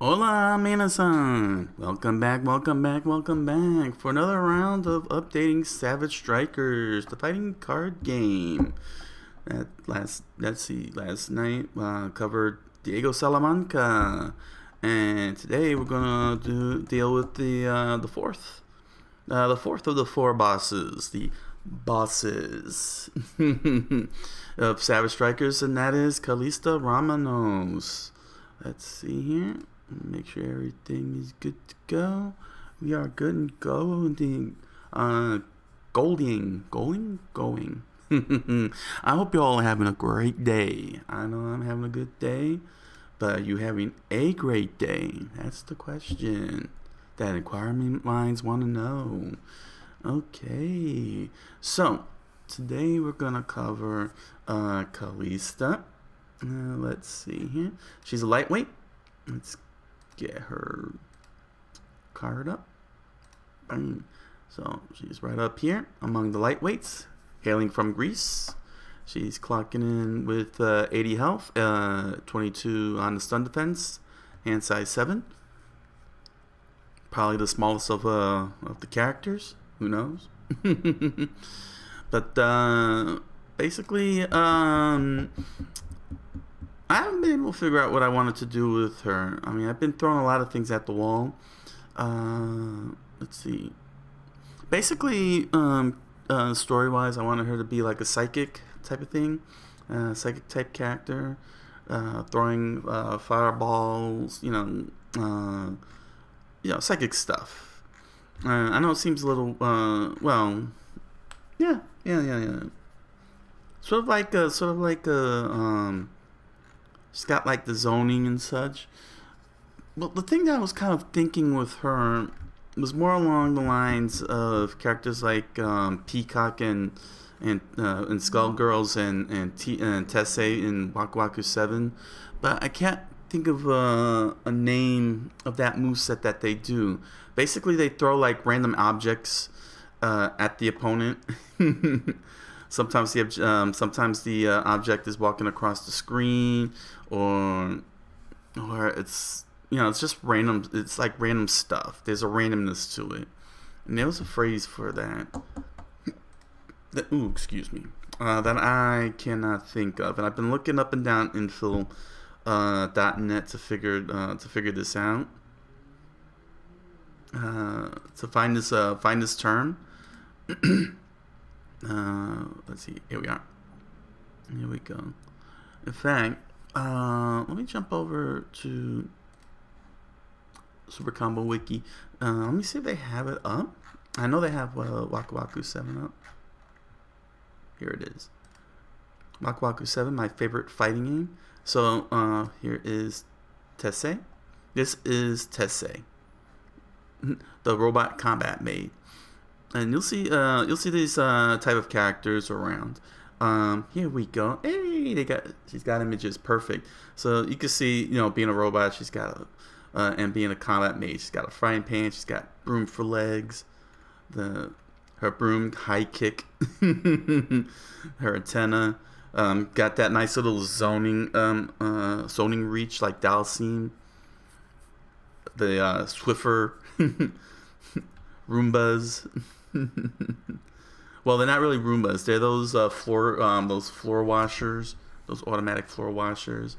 Hola, Minasan! Welcome back for another round of updating Savage Strikers, the fighting card game. Last night covered Diego Salamanca, and today we're gonna deal with the fourth of the four bosses, the bosses of Savage Strikers, and that is Calista Ramanos. Let's see here. Make sure everything is good to go. We are good and going. Going. I hope you all are having a great day. I know I'm having a good day, but are you having a great day? That's the question that inquiring minds want to know. Okay, so today we're gonna cover Calista. Let's see here. She's a lightweight. Let's get her card up. Bang. So she's right up here among the lightweights, hailing from Greece. She's clocking in with 80 health, 22 on the stun defense, hand size 7. Probably the smallest of the characters. Who knows? But basically, I haven't been able to figure out what I wanted to do with her. I mean, I've been throwing a lot of things at the wall. Let's see. Basically, story-wise, I wanted her to be like a psychic type of thing. Psychic type character. Throwing fireballs, psychic stuff. I know it seems a little, yeah. Sort of like she's got like the zoning and such. Well, the thing that I was kind of thinking with her was more along the lines of characters like Peacock and Skullgirls and Tessay in Waku Waku 7, but I can't think of a name of that moveset that they do. Basically, they throw like random objects at the opponent. Sometimes the object is walking across the screen, or it's it's just random. It's like random stuff. There's a randomness to it, and there was a phrase for that. Excuse me. That I cannot think of, and I've been looking up and down info.net to figure this out. To find this term. Let's see. Here we are. Here we go. In fact, let me jump over to Super Combo Wiki. Let me see if they have it up. I know they have Waku Waku 7 up. Here it is. Waku Waku 7, my favorite fighting game. So here is Tessay. This is Tessay, the robot combat maid. And you'll see these type of characters around. Here we go. Hey, she's got images, perfect. So you can see, being a robot, she's got and being a combat mage, she's got a frying pan, she's got broom for legs, her broom high kick, her antenna, got that nice little zoning reach like Dalsim, the Swiffer Roombas. Well, they're not really Roombas. They're those floor washers, those automatic floor washers.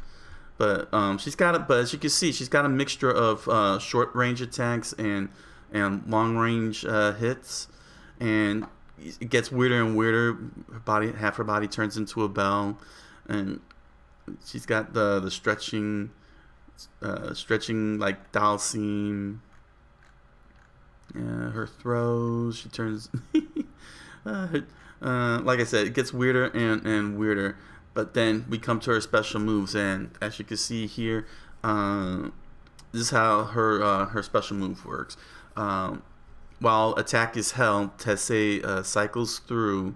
But but as you can see, she's got a mixture of short range attacks and long range hits, and it gets weirder and weirder. Half her body turns into a bell, and she's got the stretching like Dalsim. Her throws, she turns like I said, it gets weirder and weirder, but then we come to her special moves, and as you can see here, this is how her special move works. While attack is held, Tessay cycles through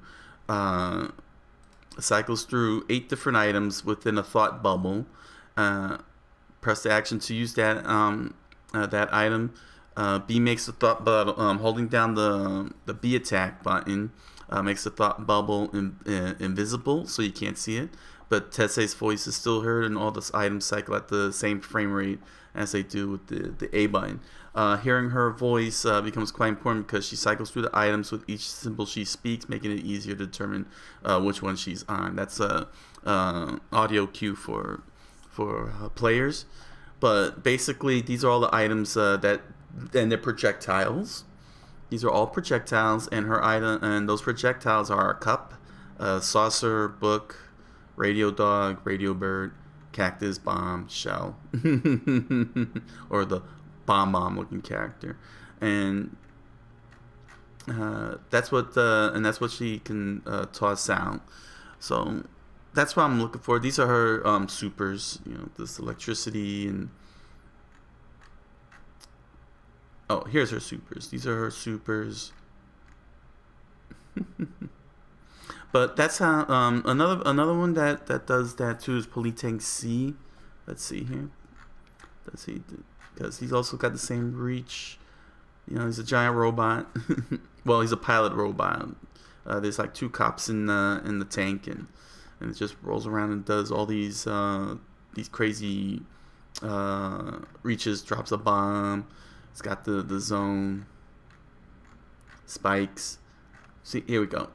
8 different items within a thought bubble. Press the action to use that item. B makes the thought bubble, holding down the B attack button makes the thought bubble invisible, so you can't see it. but Tessay's voice is still heard, and all the items cycle at the same frame rate as they do with the A button. Hearing her voice becomes quite important because she cycles through the items with each symbol she speaks, making it easier to determine which one she's on. That's a audio cue for players. But basically, these are all the items and they're projectiles. These are all projectiles, and her item, and those projectiles are a cup, a saucer, book, radio dog, radio bird, cactus, bomb, shell, or the bomb looking character, and that's what she can toss out. So that's what I'm looking for. These are her supers. This electricity and. Oh, here's her supers. These are her supers. But that's how another one that does that too is Politang C. Let's see here. Let's see, because he's also got the same reach. He's a giant robot. Well, he's a pilot robot. There's like 2 cops in the tank, and it just rolls around and does all these crazy reaches. Drops a bomb. It's got the zone spikes. See, here we go.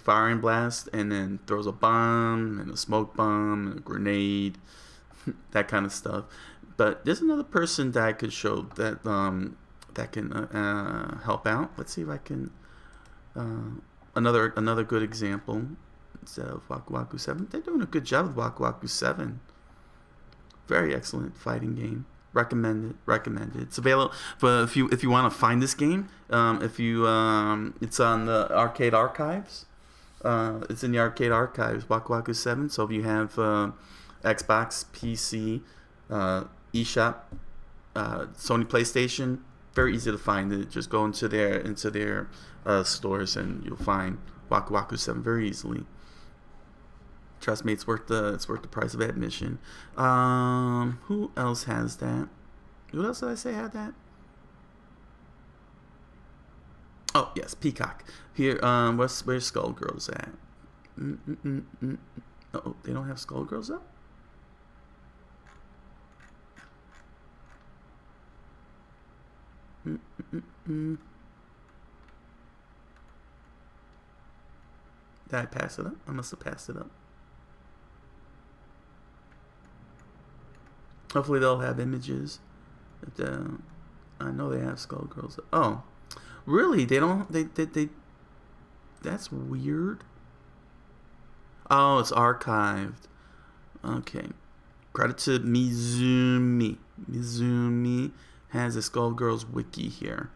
Firing blast, and then throws a bomb and a smoke bomb and a grenade, that kind of stuff. But there's another person that I could show that can help out. Let's see if I can another good example instead of Waku Waku 7. They're doing a good job with Waku Waku 7. Very excellent fighting game. Recommended. It's available for if you want to find this game. It's on the arcade archives. It's in the arcade archives, Waku Waku 7. So if you have Xbox, PC, eShop, Sony PlayStation, very easy to find it. Just go into their stores and you'll find Waku Waku 7 very easily. Trust me, it's worth the price of admission. Who else has that? Who else did I say had that? Oh yes, Peacock. Here, where's Skullgirls at? Oh, they don't have Skullgirls up. Did I pass it up? I must have passed it up. Hopefully they'll have images. I know they have Skullgirls. Oh, really? They don't. They. That's weird. Oh, it's archived. Okay. Credit to Mizumi. Mizumi has a Skullgirls wiki here.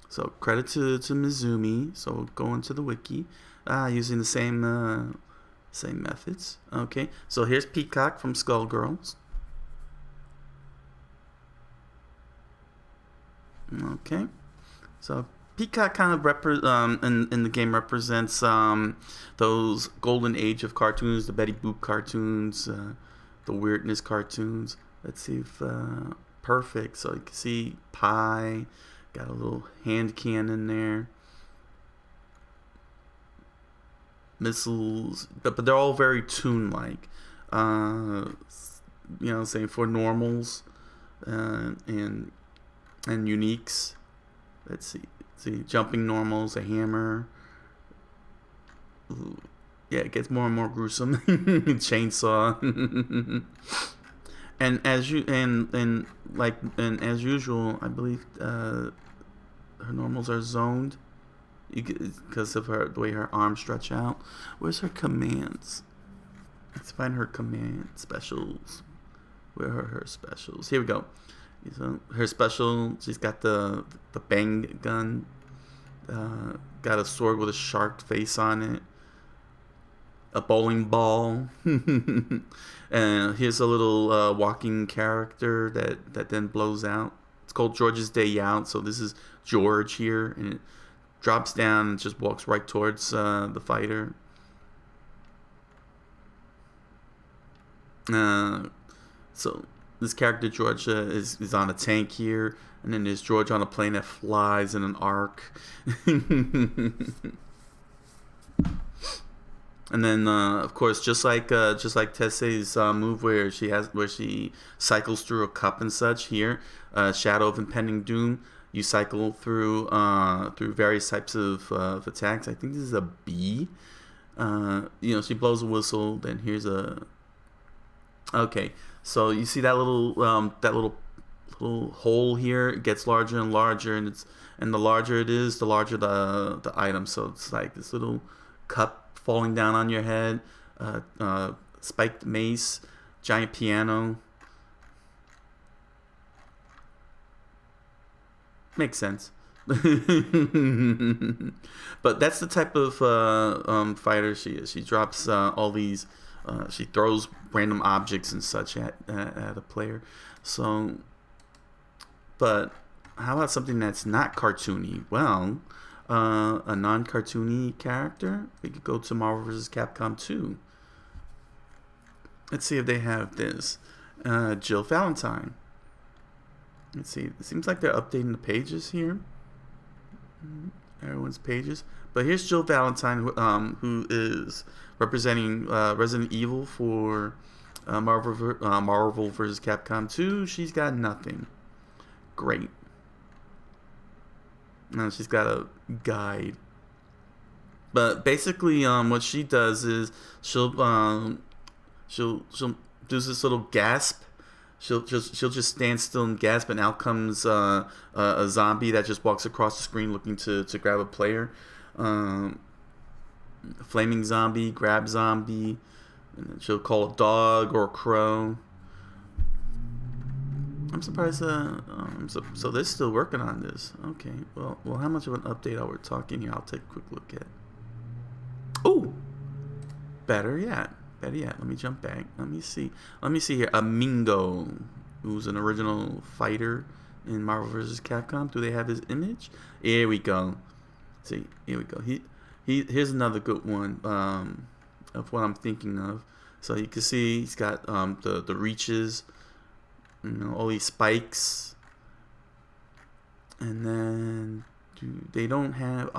So credit to Mizumi. So we'll go into the wiki using the same methods. Okay. So here's Peacock from Skullgirls. Okay, so Peacock kind of in the game represents those golden age of cartoons, the Betty Boop cartoons, the weirdness cartoons. Let's see if perfect. So you can see Pi, got a little hand cannon there, missiles, but they're all very toon-like. Saying for normals and uniques. Let's see, jumping normals, a hammer. Ooh. Yeah, it gets more and more gruesome. Chainsaw. and as usual, I believe her normals are zoned because of the way her arms stretch out. Where's her commands? Let's find her command specials. Where are her specials? Here we go. So her special, she's got the bang gun, got a sword with a shark face on it, a bowling ball, and here's a little walking character that then blows out. It's called George's Day Out, so this is George here, and it drops down and just walks right towards the fighter. So this character George is on a tank here, and then there's George on a plane that flies in an arc. And then, of course, just like Tessay's move where she cycles through a cup and such. Here, Shadow of Impending Doom. You cycle through various types of attacks. I think this is a B. She blows a whistle. Then here's a. Okay, so you see that little hole here. It gets larger and larger, and the larger it is, the larger the item. So it's like this little cup falling down on your head, spiked mace, giant piano. Makes sense. But that's the type of fighter she is. She drops all these. She throws random objects and such at a player. So, but how about something that's not cartoony? Well, a non-cartoony character. We could go to Marvel vs. Capcom 2. Let's see if they have this. Jill Valentine. Let's see. It seems like they're updating the pages here. Everyone's pages. But here's Jill Valentine, who is representing Resident Evil for Marvel vs. Capcom 2. She's got nothing. Great. No, she's got a guide. But basically, what she does is she'll do this little gasp. She'll just stand still and gasp, and out comes a zombie that just walks across the screen looking to grab a player. Flaming zombie, grab zombie, and then she'll call a dog or a crow. I'm surprised. So they're still working on this. Okay. Well, how much of an update are we talking here? I'll take a quick look at. Oh, better yet. Let me jump back. Let me see here. Mingo, who's an original fighter in Marvel vs. Capcom. Do they have his image? Here we go. See, here we go. Here's another good one of what I'm thinking of. So you can see he's got the reaches. All these spikes, and then they don't have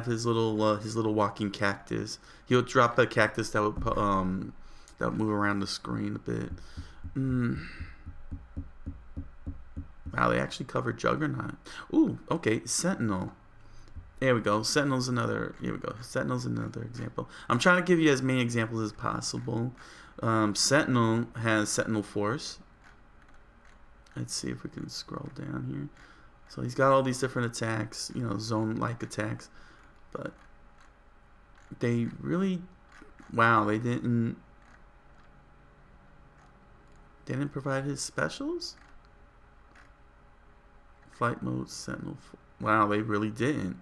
his little walking cactus. He'll drop a cactus that would move around the screen a bit. Wow, they actually covered Juggernaut. Ooh, okay, Sentinel. There we go. Sentinel's another. Here we go. Sentinel's another example. I'm trying to give you as many examples as possible. Sentinel has Sentinel Force. Let's see if we can scroll down here. So he's got all these different attacks, zone-like attacks, but they really, wow, they didn't provide his specials. Flight mode, Sentinel. Wow, they really didn't.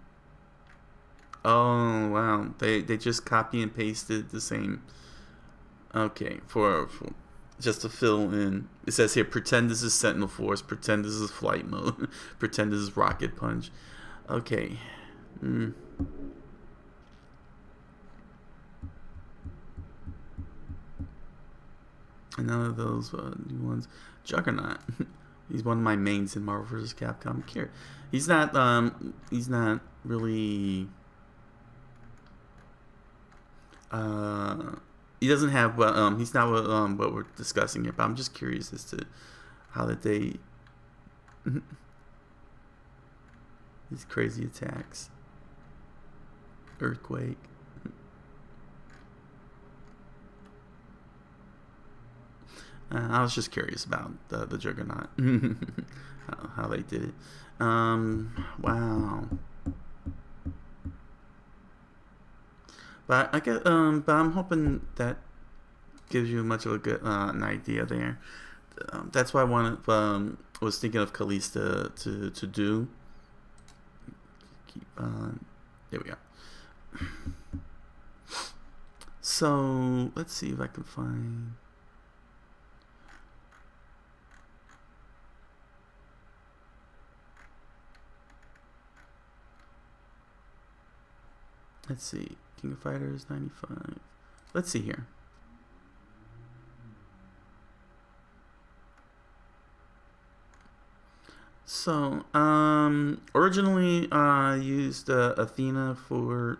Oh wow, they just copy and pasted the same. Okay, for just to fill in. It says here, pretend this is Sentinel Force, pretend this is flight mode, pretend this is Rocket Punch. Okay. And none of those new ones. Juggernaut. He's one of my mains in Marvel vs. Capcom. He's not really. He doesn't have. He's not what we're discussing here. But I'm just curious as to how that they. These crazy attacks. Earthquake. I was just curious about the Juggernaut, how they did it. Wow. But I'm hoping that gives you much of a good an idea there. That's why I was thinking of Calista to do. Keep on. There we go. So let's see if I can find. Let's see. King of Fighters 95. Let's see here. So, originally I used Athena uh, for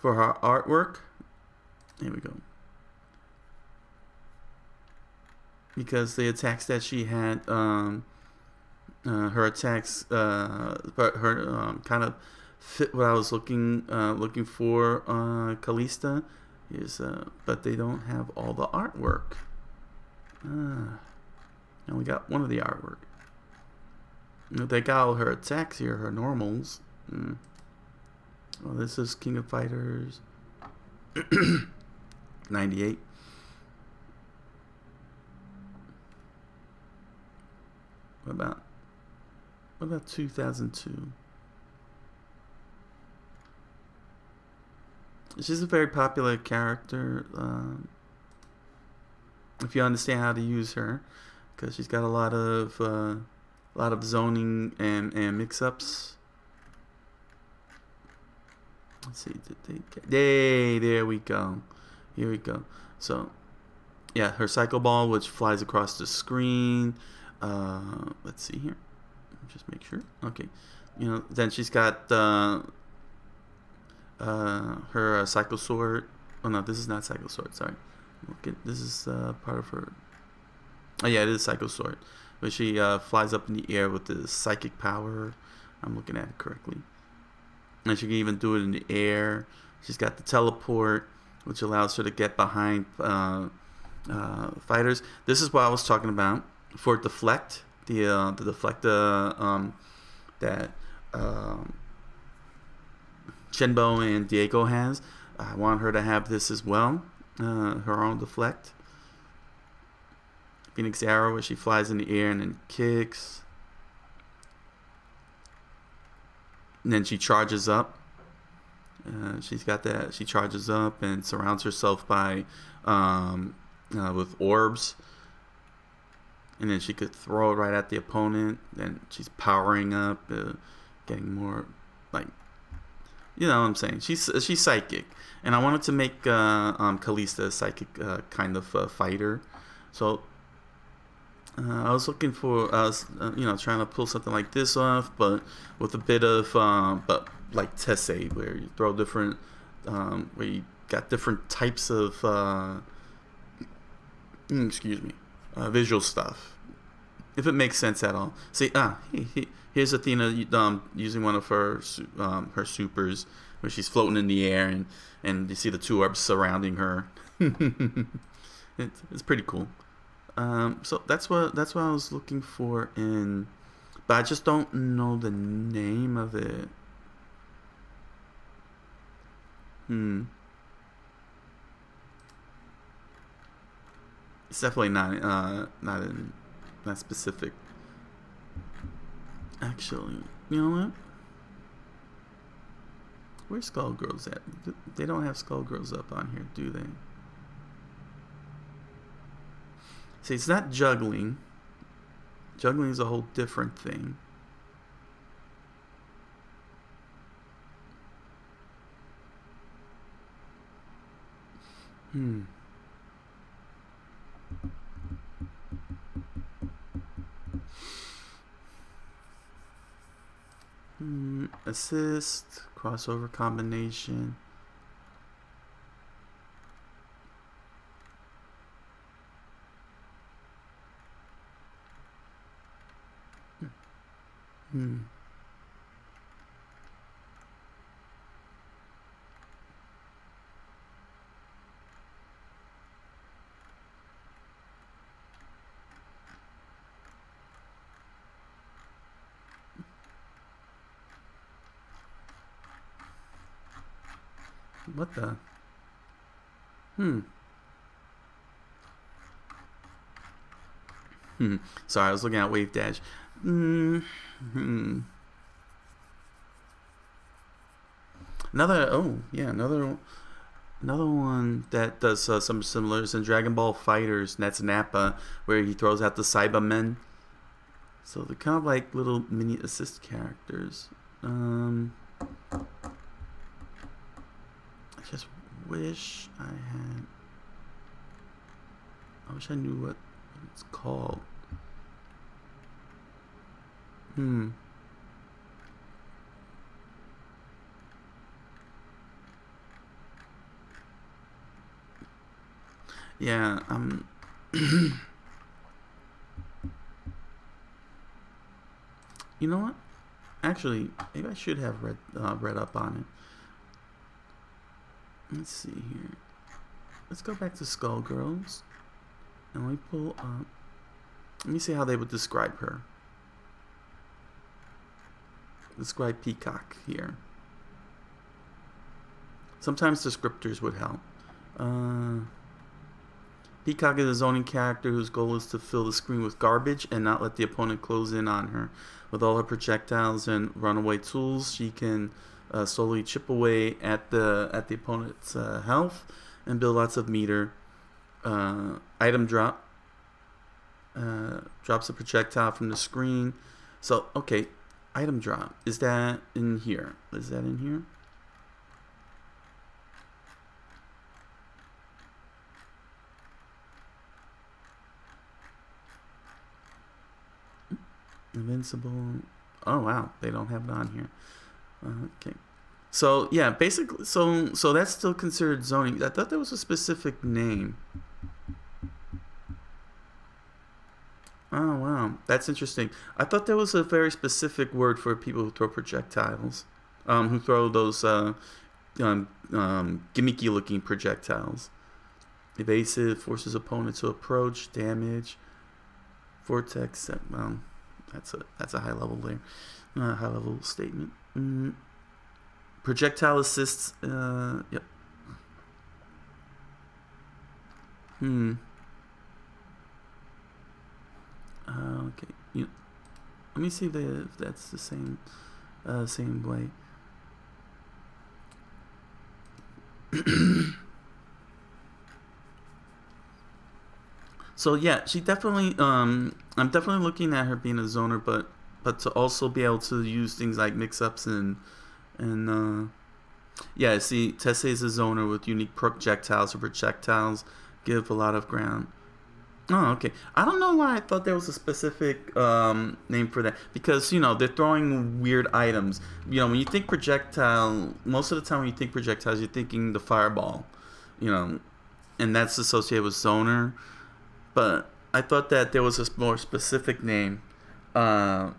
her artwork. Here we go. Because the attacks that she had, her attacks, but her kind of fit what I was looking for. Calista is, but they don't have all the artwork. And we got one of the artwork. They got all her attacks here, her normals. Well, this is King of Fighters 98. What about 2002? She's a very popular character. If you understand how to use her, because she's got a lot of zoning and mix-ups. Let's see, there we go. Here we go. So, yeah, her Cycle Ball, which flies across the screen. Let's see here. Just make sure. Okay. Then she's got her Cycle Sword. Oh no, this is not Cycle Sword. Sorry. Okay, this is part of her. Oh yeah, it is Cycle Sword, but she flies up in the air with the psychic power. I'm looking at it correctly. And she can even do it in the air. She's got the teleport, which allows her to get behind fighters. This is what I was talking about for deflect. The deflector that Shenbo and Diego has. I want her to have this as well. Her own deflect. Phoenix Arrow, where she flies in the air and then kicks. And then she charges up. She's got that. She charges up and surrounds herself by with orbs. And then she could throw it right at the opponent. Then she's powering up, getting more like, you know what I'm saying. She's psychic, and I wanted to make Calista a psychic kind of fighter. So I was looking for, trying to pull something like this off, but with a bit of, but like Tessay, where you throw different, where you got different types of, visual stuff, if it makes sense at all. See, here's Athena using one of her supers, where she's floating in the air, and you see the two orbs surrounding her. It's pretty cool. So that's what I was looking for but I just don't know the name of it. It's definitely not specific. Actually, you know what? Where's Skullgirls at? They don't have Skullgirls up on here, do they? See, it's not juggling. Juggling is a whole different thing. Assist, crossover combination. What the? Sorry, I was looking at Wave Dash. Another one that does some similars in Dragon Ball Fighters. And that's Nappa, where he throws out the Cybermen. So they're kind of like little mini assist characters. I just wish I knew what it's called. Hmm. Yeah. You know what? Actually, maybe I should have read up on it. Let's see here. Let's go back to Skullgirls, and let me pull up. Let me see how they would describe her. Describe Peacock here. Sometimes descriptors would help. Peacock is a zoning character whose goal is to fill the screen with garbage and not let the opponent close in on her. With all her projectiles and runaway tools, she can slowly chip away at the opponent's health and build lots of meter. Item drop. Drops a projectile from the screen. So, okay, item drop. Is that in here? Is that in here? Invincible. Oh wow, they don't have it on here. Okay. So yeah, basically, so that's still considered zoning. I thought there was a specific name. Oh wow, that's interesting. I thought there was a very specific word for people who throw projectiles, who throw those gimmicky-looking projectiles. Evasive, forces opponent to approach, damage, vortex. That's a high level there, high level statement. Projectile assists. Yep. Okay. Let me see if that's the same way. So yeah, she definitely. I'm definitely looking at her being a zoner, but to also be able to use things like mix-ups and yeah. See, Tessay is a zoner with unique projectiles. Her projectiles give a lot of ground. Oh, okay. I don't know why I thought there was a specific name for that, because they're throwing weird items. When you think projectile, most of the time when you think projectiles, you're thinking the fireball. And that's associated with zoner. But I thought that there was a more specific name. I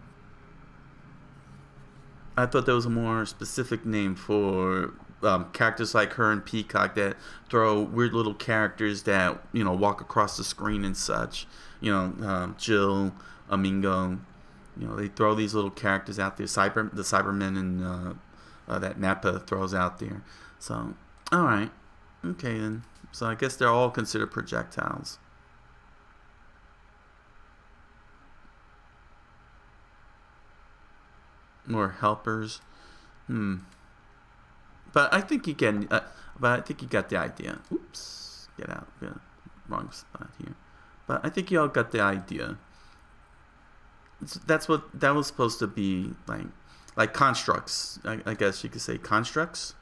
thought there was a more specific name for characters like her and Peacock that throw weird little characters that walk across the screen and such. Jill, Amingo. They throw these little characters out there. The Cybermen and that Nappa throws out there. So, all right, okay then. So I guess they're all considered projectiles. More helpers. But I think you can. But I think you got the idea. Oops, get out. Yeah, wrong spot here. But I think you all got the idea. That's what that was supposed to be like constructs. I guess you could say constructs.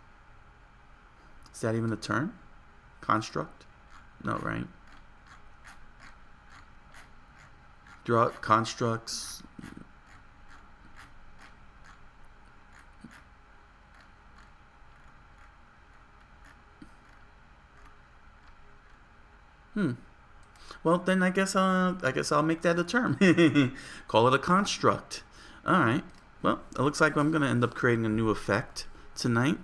Is that even a term? Construct? No, right? Draw constructs. Well, then I guess I'll make that a term. Call it a construct. All right. Well, it looks like I'm gonna end up creating a new effect tonight.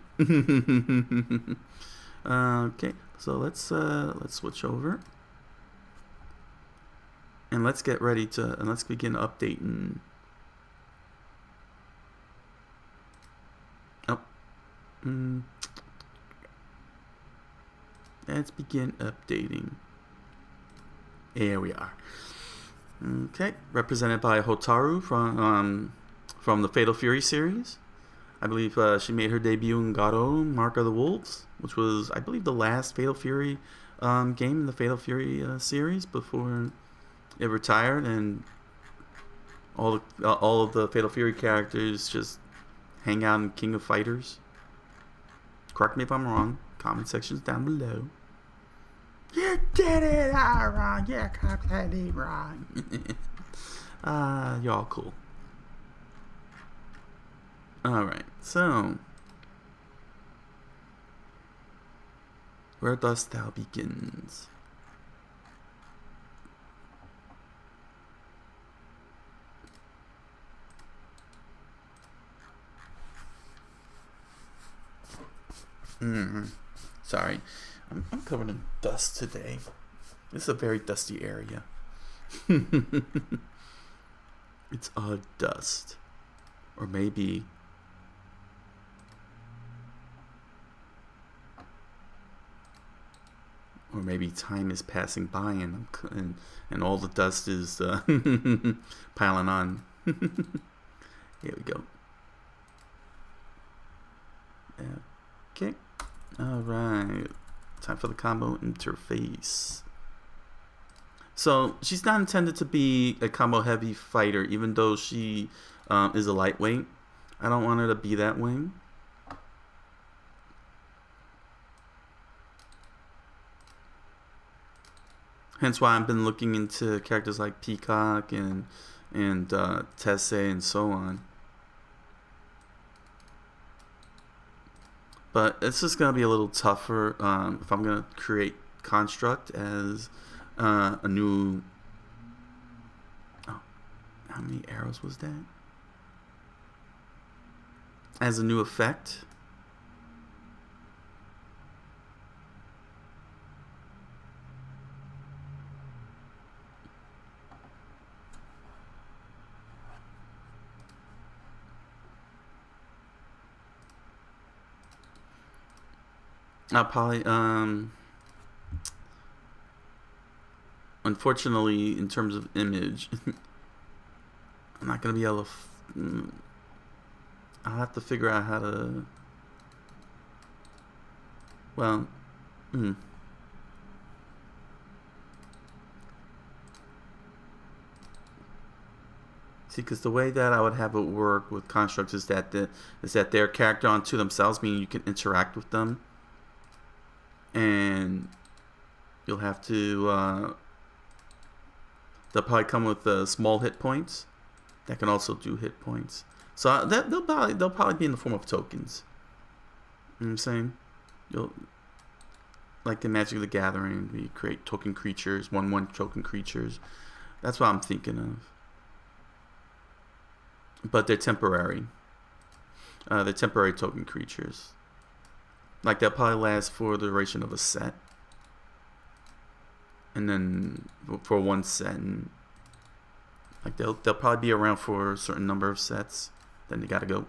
Okay. So let's switch over and let's get ready and let's begin updating. Oh. Let's begin updating. Here we are. Okay, represented by Hotaru from the Fatal Fury series. I believe she made her debut in Garo, Mark of the Wolves, which was, I believe, the last Fatal Fury game in the Fatal Fury series before it retired, and all of the Fatal Fury characters just hang out in King of Fighters. Correct me if I'm wrong. Comment sections down below. You did it all wrong. You're completely wrong. Y'all cool. Alright, so where dost thou begins? Sorry, I'm covered in dust today. This is a very dusty area. It's all dust. Or maybe time is passing by and all the dust is piling on. Here we go. Okay. Alright. Time for the combo interface. So she's not intended to be a combo heavy fighter, even though she is a lightweight. I don't want her to be that way. Hence why I've been looking into characters like Peacock and Tessay and so on. But it's just gonna be a little tougher if I'm gonna create Construct as a new. Oh, how many arrows was that? As a new effect. I'll probably unfortunately, in terms of image, I'm not gonna be able to. I'll have to figure out how to. Well, see, because the way that I would have it work with constructs is that their character onto themselves, meaning you can interact with them, and you'll have to. They'll probably come with small hit points that can also do hit points. So they'll probably be in the form of tokens. You know what I'm saying? Like the Magic of the Gathering, we create token creatures, 1/1 token creatures. That's what I'm thinking of. But they're temporary. They're temporary token creatures. Like they'll probably last for the duration of a set. And then for one set, and like they'll probably be around for a certain number of sets. Then they gotta go,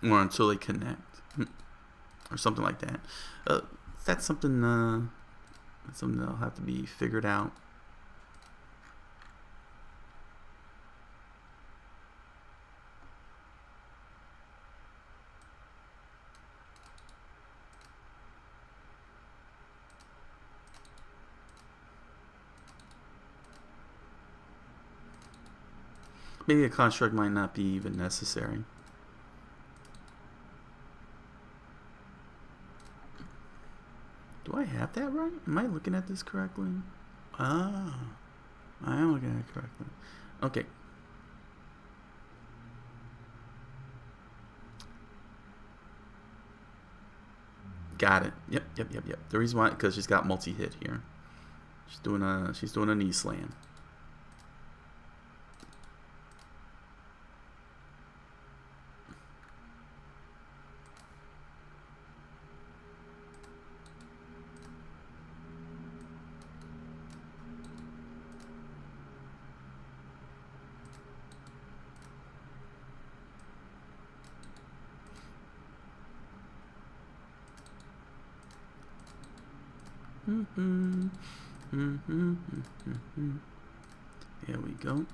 or until they connect, or something like that. That's something. That'll have to be figured out. Maybe a construct might not be even necessary. Do I have that right? Am I looking at this correctly? Ah, I am looking at it correctly. Okay. Got it. Yep. The reason why, because she's got multi-hit here. She's doing a knee slam. There we go.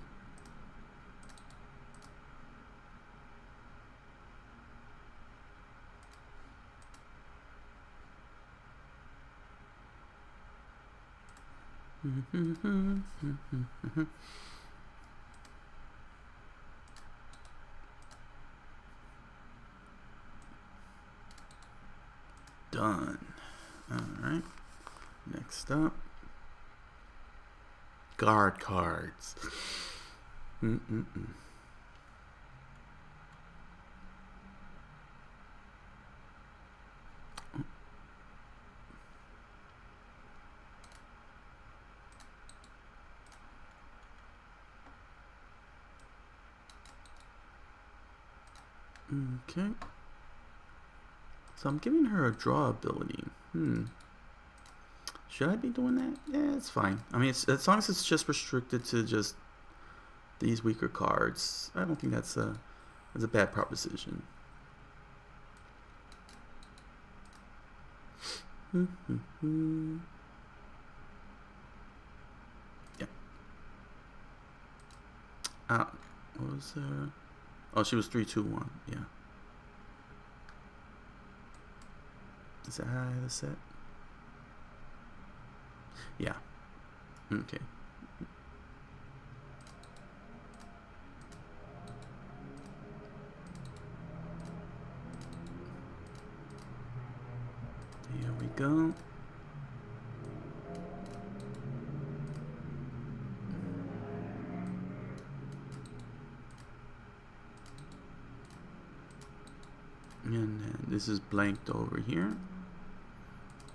Done. All right. Next up, guard cards. Mm-mm-mm. Okay. So I'm giving her a draw ability. Should I be doing that? Yeah, it's fine. I mean, it's, as long as it's just restricted to just these weaker cards, I don't think that's a bad proposition. Yeah. What was her? Oh, she was 3-2-1. Yeah. Is that how I had it set? Yeah. Okay. Here we go. And then this is blanked over here.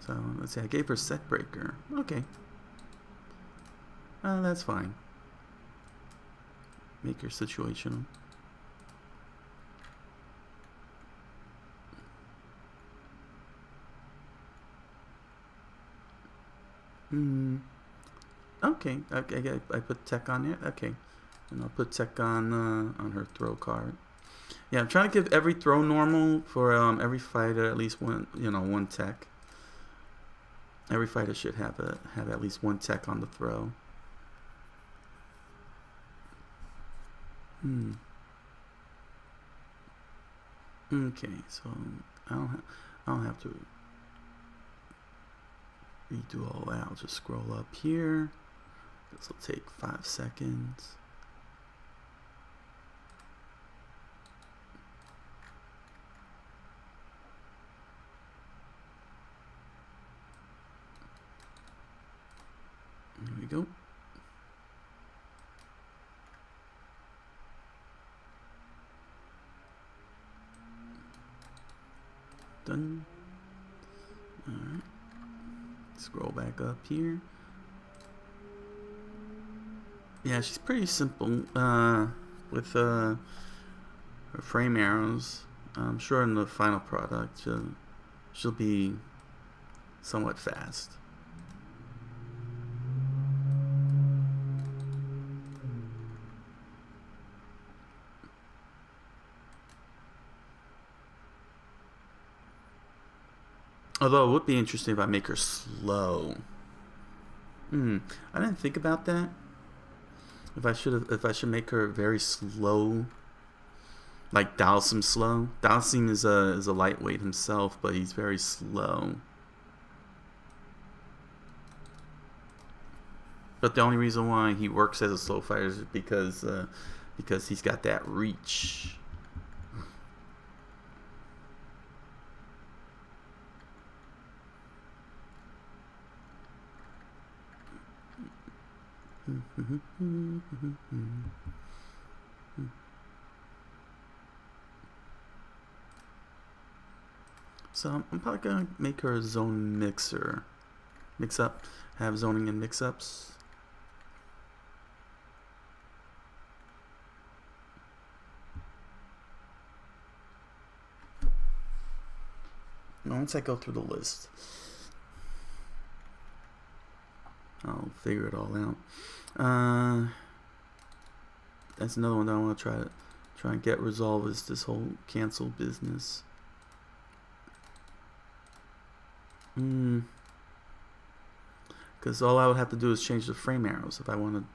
So let's see, I gave her set breaker. Okay. That's fine. Make her situational. Okay, I put tech on it. Okay, and I'll put tech on her throw card. Yeah, I'm trying to give every throw normal for every fighter at least one, one tech. Every fighter should have at least one tech on the throw. Okay, so I don't have to redo all that. I'll just scroll up here. This will take 5 seconds. There we go. Done. Alright. Scroll back up here. Yeah, she's pretty simple with her frame arrows. I'm sure in the final product she'll be somewhat fast. Although it would be interesting if I make her slow. I didn't think about that. If I should make her very slow, like Dalsim slow. Dalsim is a lightweight himself, but he's very slow. But the only reason why he works as a slow fighter is because he's got that reach. So I'm probably gonna make her a zone mixer. Mix up, have zoning and mix-ups. Once I go through the list, I'll figure it all out. That's another one that I want to try and get resolved, is this whole cancel business. Because all I would have to do is change the frame arrows if I want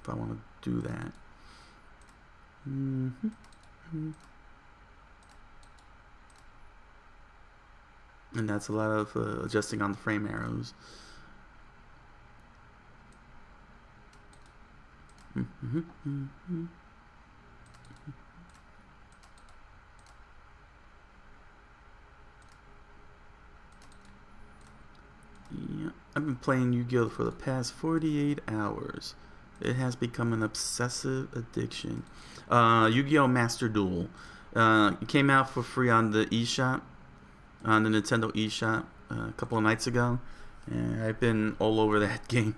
to do that. And that's a lot of adjusting on the frame arrows. Yeah, I've been playing Yu-Gi-Oh for the past 48 hours. It has become an obsessive addiction. Yu-Gi-Oh! Master Duel. It came out for free on the eShop, on the Nintendo eShop a couple of nights ago. And I've been all over that game.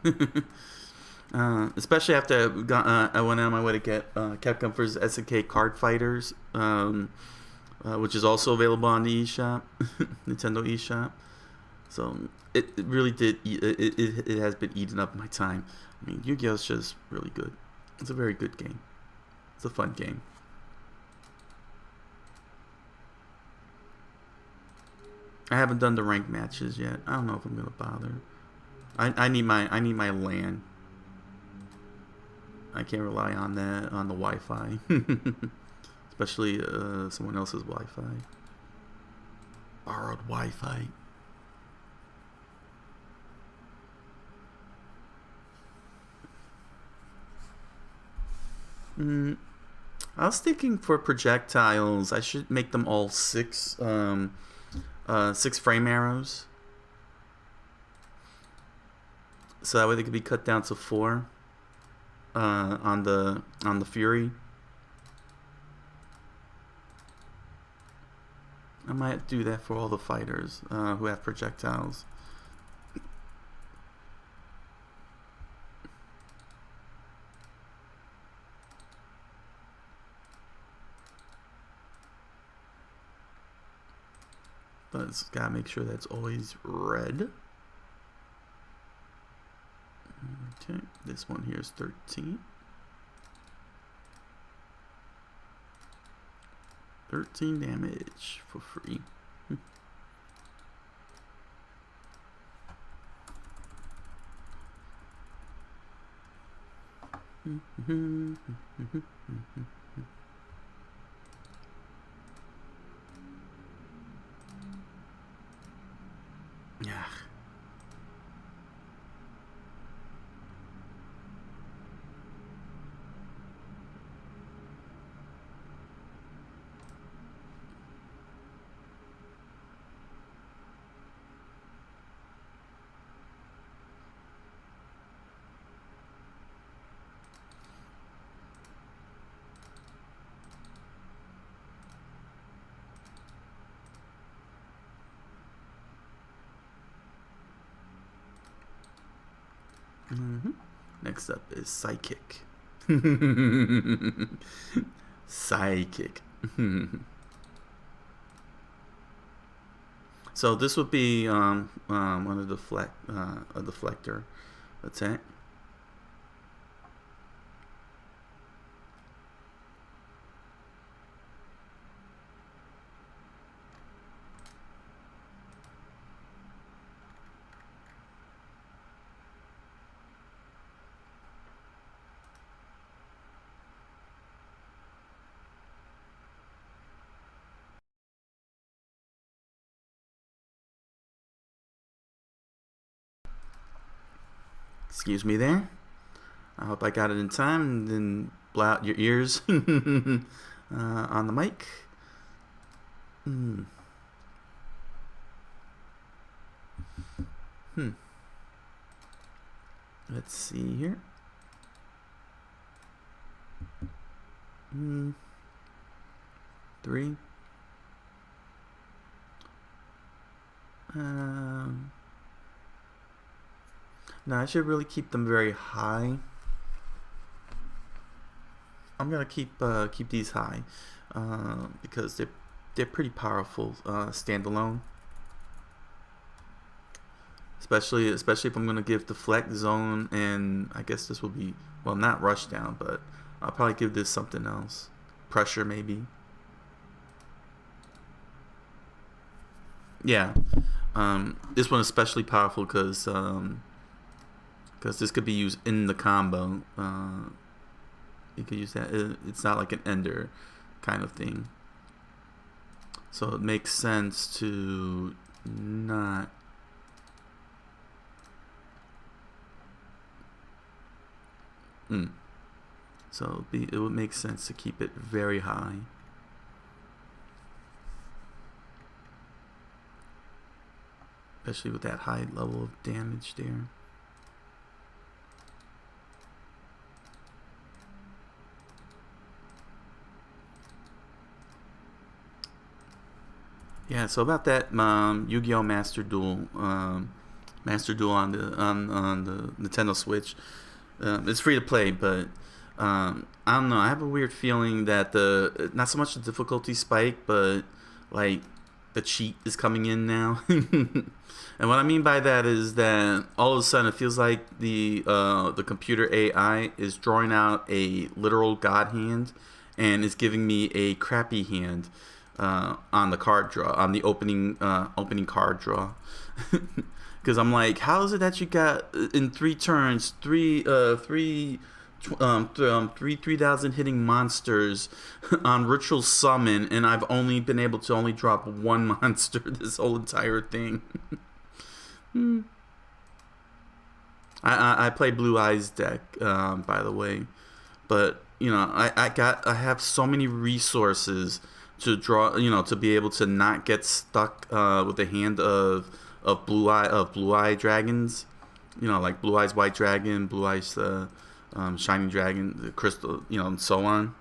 Especially after I went on my way to get Capcom vs. SNK Card Fighters, which is also available on the eShop, Nintendo eShop. So it really did. It has been eating up my time. I mean, Yu-Gi-Oh! Is just really good. It's a very good game. It's a fun game. I haven't done the ranked matches yet. I don't know if I'm gonna bother. I need my LAN. I can't rely on that on the Wi-Fi, especially someone else's Wi-Fi. Borrowed Wi-Fi. I was thinking for projectiles, I should make them all 6 frame arrows, so that way they could be cut down to 4 on the Fury. I might do that for all the fighters who have projectiles. But it's gotta make sure that's always red. Okay, this one here is 13. 13 damage for free. Yeah. Next up is Psychic. Psychic. So this would be one of the deflector attack. Excuse me there. I hope I got it in time and didn't blow out your ears on the mic. Let's see here. 3. No, I should really keep them very high. I'm gonna keep these high because they're pretty powerful standalone. Especially if I'm gonna give deflect, zone, and I guess this will be, well, not rush down, but I'll probably give this something else. Pressure maybe. Yeah. This one is especially powerful because this could be used in the combo. You could use that. It's not like an ender kind of thing. So it makes sense to not. So it would make sense to keep it very high. Especially with that high level of damage there. Yeah, so about that Yu-Gi-Oh! Master Duel on the Nintendo Switch. It's free to play, but I don't know. I have a weird feeling that the not so much the difficulty spike, but like the cheat is coming in now. And what I mean by that is that all of a sudden it feels like the computer AI is drawing out a literal god hand, and is giving me a crappy hand on the card draw, on the opening card draw. Because I'm like, how is it that you got in 3 turns 3,000 hitting monsters on ritual summon, and I've only been able to only drop 1 monster this whole entire thing. I play Blue Eyes deck, by the way, but you know, I have so many resources to draw, you know, to be able to not get stuck with the hand of blue eye dragons, you know, like Blue Eyes White Dragon, Blue Eyes Shining Dragon, the Crystal, you know, and so on.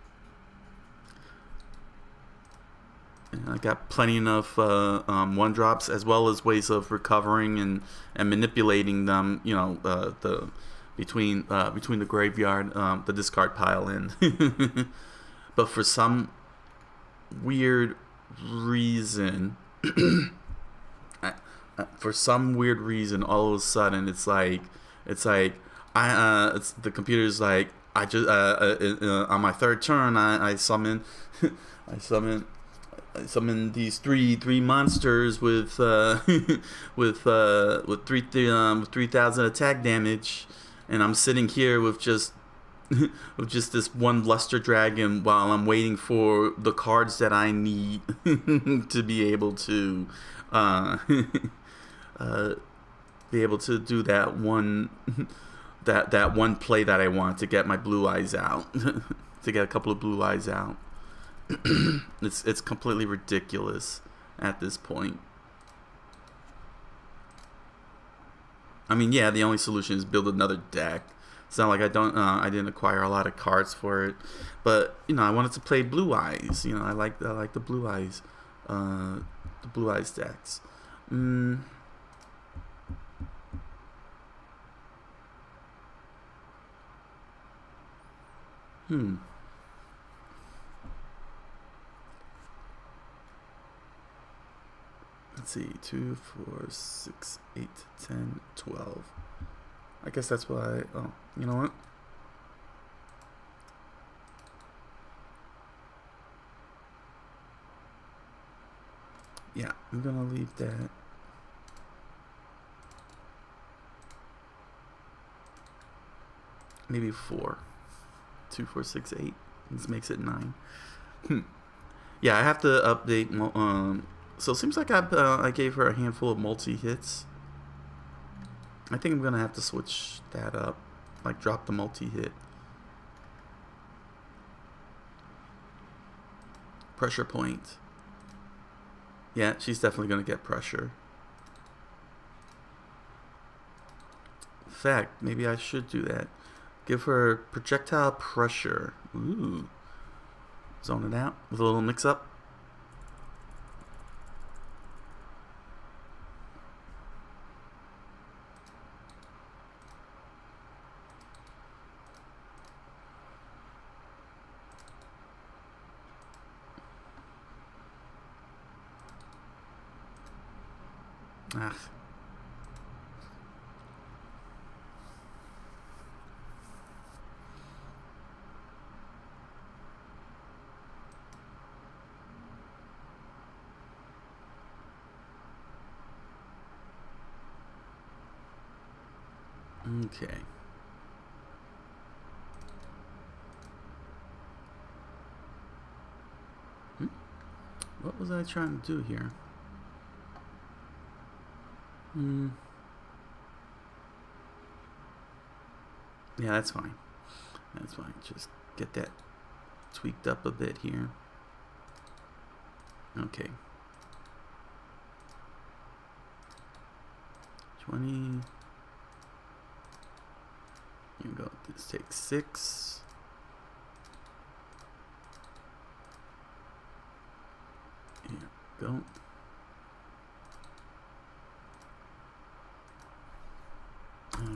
And I got plenty enough 1-drops, as well as ways of recovering and manipulating them, you know, between the graveyard, the discard pile, and but for some weird reason all of a sudden it's like the computer's like, I just on my 3rd turn I summon I summon these three monsters with 3,000 attack damage, and I'm sitting here with just this 1 luster dragon while I'm waiting for the cards that I need to be able to do that one play that I want to get my blue eyes out, to get a couple of blue eyes out. It's completely ridiculous at this point. I mean, yeah, the only solution is build another deck. It's not like I didn't acquire a lot of cards for it, but you know, I wanted to play Blue Eyes. You know, I like the Blue Eyes, decks. Let's see, 2, 4, 6, 8, 10, 12. I guess that's why. Oh, you know what? Yeah, I'm gonna leave that. Maybe 4. 2, 4, 6, 8. This makes it 9. Yeah, I have to update. So it seems like I gave her a handful of multi-hits. I think I'm gonna have to switch that up, like drop the multi-hit. Pressure point. Yeah, she's definitely gonna get pressure. In fact, maybe I should do that. Give her projectile pressure. Ooh. Zone it out with a little mix-up. Ah. Okay. What was I trying to do here? Yeah, that's fine. That's fine. Just get that tweaked up a bit here. Okay. 20. Here we go. This takes 6. Here we go.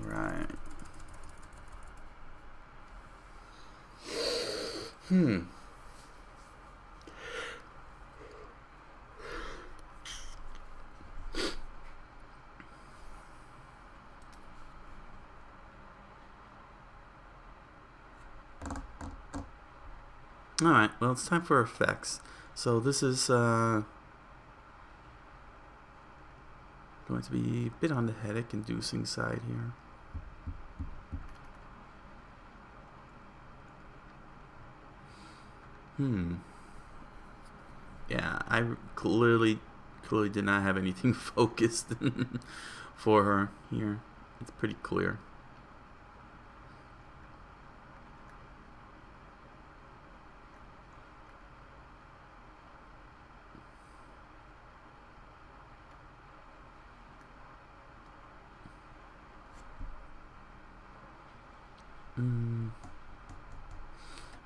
Right. Alright, well, it's time for effects. So this is going to be a bit on the headache-inducing side here. Yeah, I clearly did not have anything focused for her here. It's pretty clear.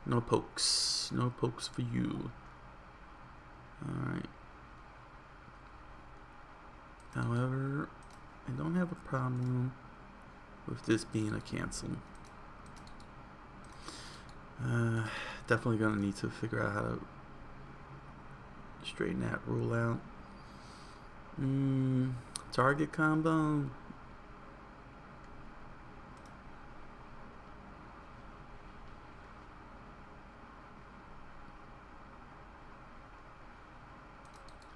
No pokes. No pokes for you. Alright. However, I don't have a problem with this being a cancel. Definitely gonna need to figure out how to straighten that rule out. Target combo.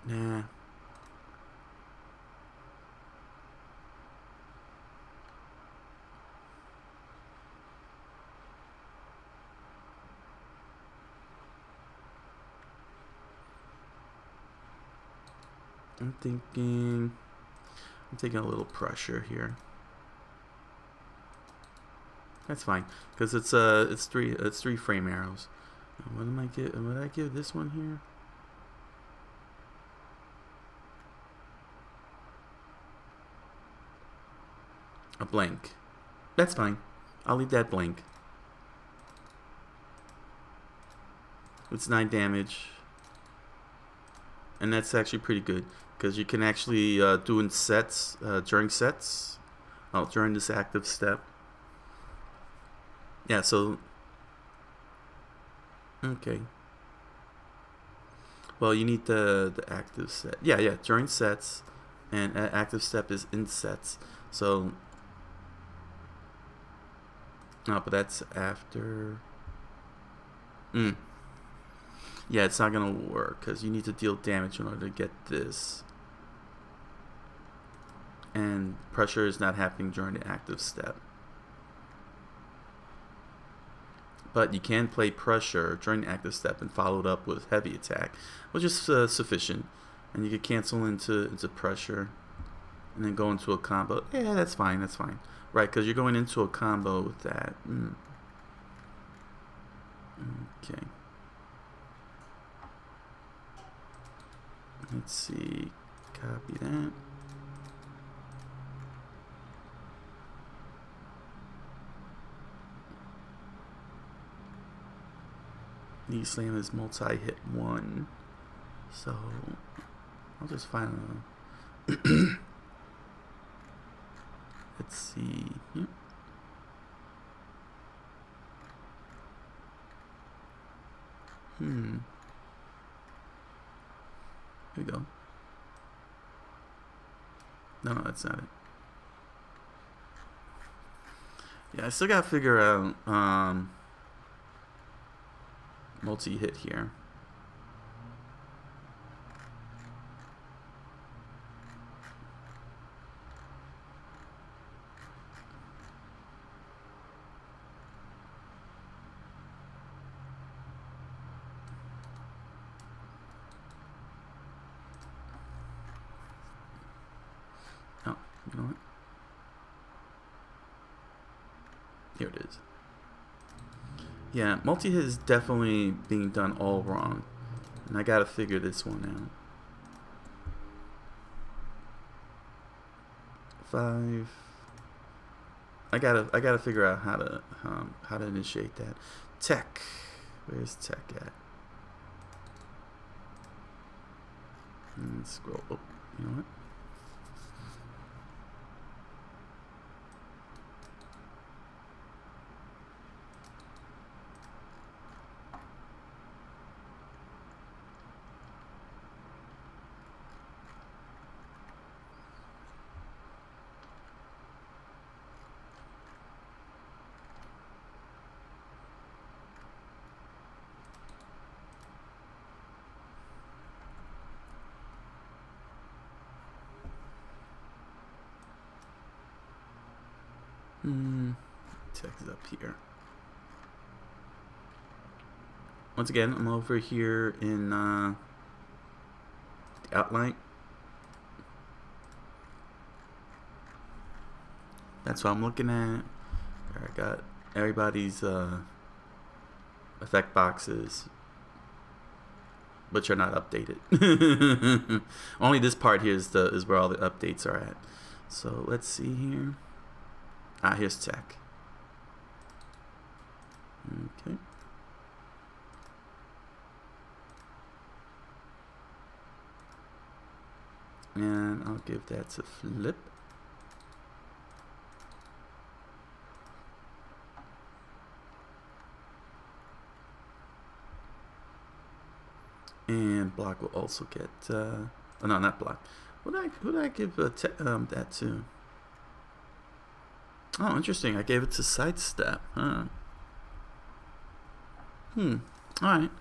Nah. I'm taking a little pressure here. That's fine, because it's three frame arrows. What am I give? What did I give this one here? A blank. That's fine. I'll leave that blank. It's 9 damage. And that's actually pretty good, because you can actually do in sets, during sets, during this active step. Yeah, so... Okay. Well, you need the active set. Yeah, during sets, and active step is in sets. So... No, but that's after... Yeah, it's not going to work, because you need to deal damage in order to get this. And pressure is not happening during the active step. But you can play pressure during the active step and follow it up with heavy attack, which is sufficient. And you can cancel into pressure and then go into a combo. Yeah, that's fine, that's fine. Right, because you're going into a combo with that. Okay. Let's see. Copy that. Knee slam is multi-hit 1. So I'll just find a... Let's see. Yep. Here we go. No, that's not it. Yeah, I still gotta figure out multi-hit here. Oh, you know what? Here it is. Yeah, multi-hit is definitely being done all wrong. And I gotta figure this one out. 5. I gotta figure out how to initiate that. Tech. Where's tech at? And scroll. Oh, you know what? Text is up here. Once again, I'm over here in the outline. That's what I'm looking at. I got everybody's effect boxes, which are not updated. Only this part here is where all the updates are at. So let's see here. Here's tech. Okay. And I'll give that to flip. And block will also get oh no, not block. Who did I give that to? Oh, interesting. I gave it to sidestep. Huh. Alright.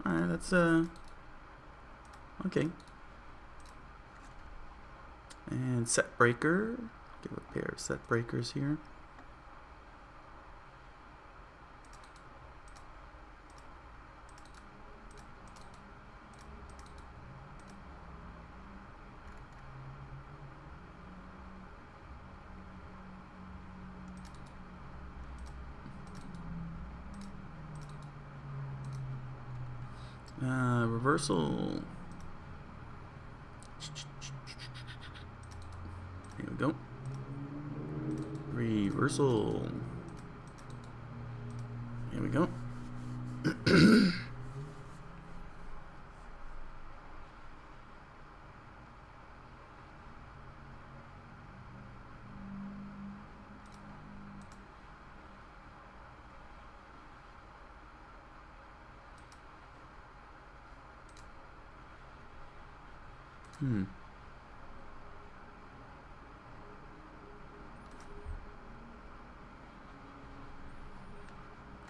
Alright, that's okay. And set breaker. Give a pair of set breakers here. Reversal. Here we go. Reversal. Here we go.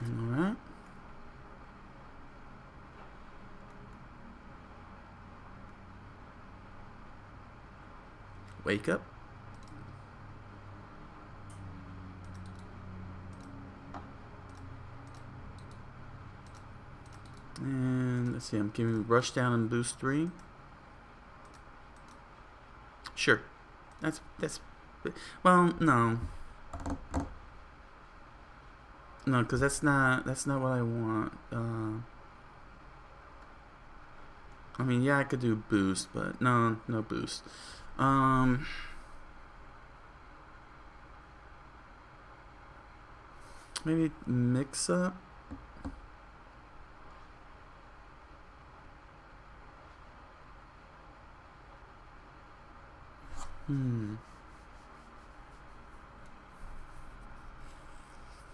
Alright. Wake up. And let's see, I'm giving rush down and boost 3. Sure. That's well, no. No, because that's not what I want. I mean, yeah, I could do boost, but no boost. Maybe mix up.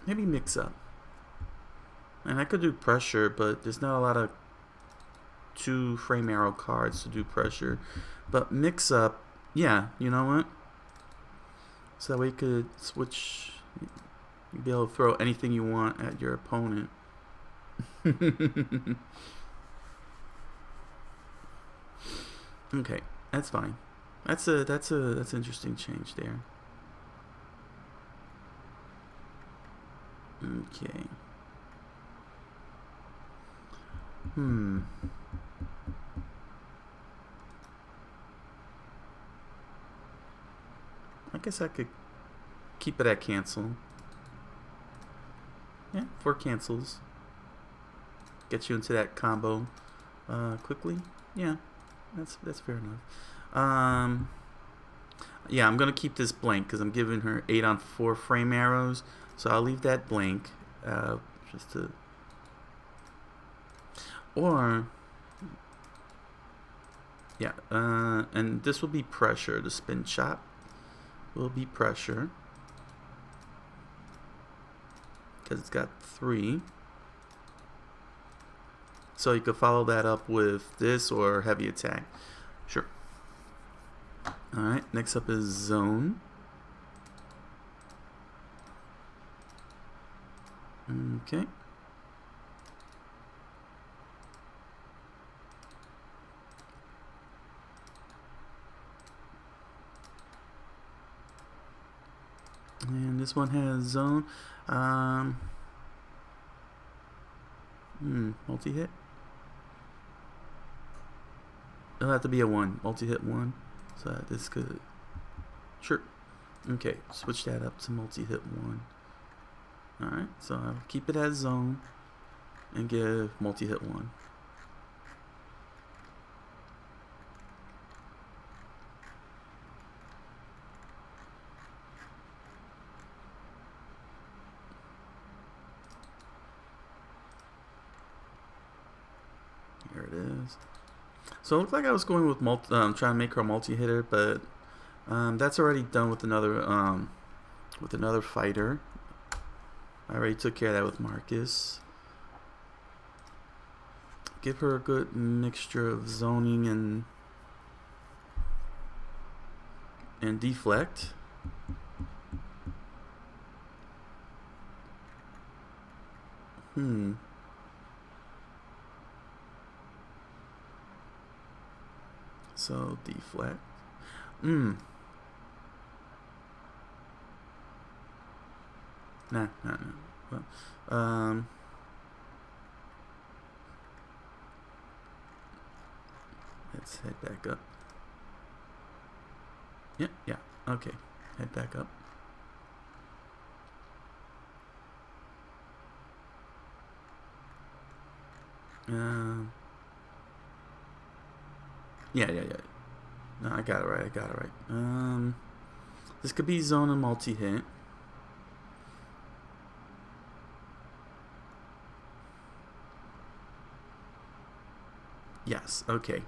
Maybe mix up. And I could do pressure, but there's not a lot of 2 frame arrow cards to do pressure. But mix up, yeah, you know what? So that way you could switch. You'd be able to throw anything you want at your opponent. Okay, that's fine. That's an interesting change there. Okay. I guess I could keep it at cancel. Yeah, 4 cancels. Get you into that combo quickly. Yeah, that's fair enough. Yeah, I'm gonna keep this blank because I'm giving her 8 on 4 frame arrows. So I'll leave that blank, just to, or, yeah, and this will be pressure. The spin chop will be pressure, because it's got 3. So you could follow that up with this or heavy attack. Sure. Alright, next up is zone. Okay. And this one has zone. Multi-hit. It'll have to be a 1. Multi-hit 1. So this could... Sure. Okay, switch that up to multi-hit 1. Alright, so I'll keep it as zone and give multi-hit 1. Here it is. So it looked like I was going with trying to make her a multi-hitter, but that's already done with another fighter. I already took care of that with Marcus. Give her a good mixture of zoning and deflect. So deflect. Nah. Well, let's head back up. Yeah. Okay, head back up. Yeah. No, I got it right. This could be zone and multi-hit. Yes. Okay.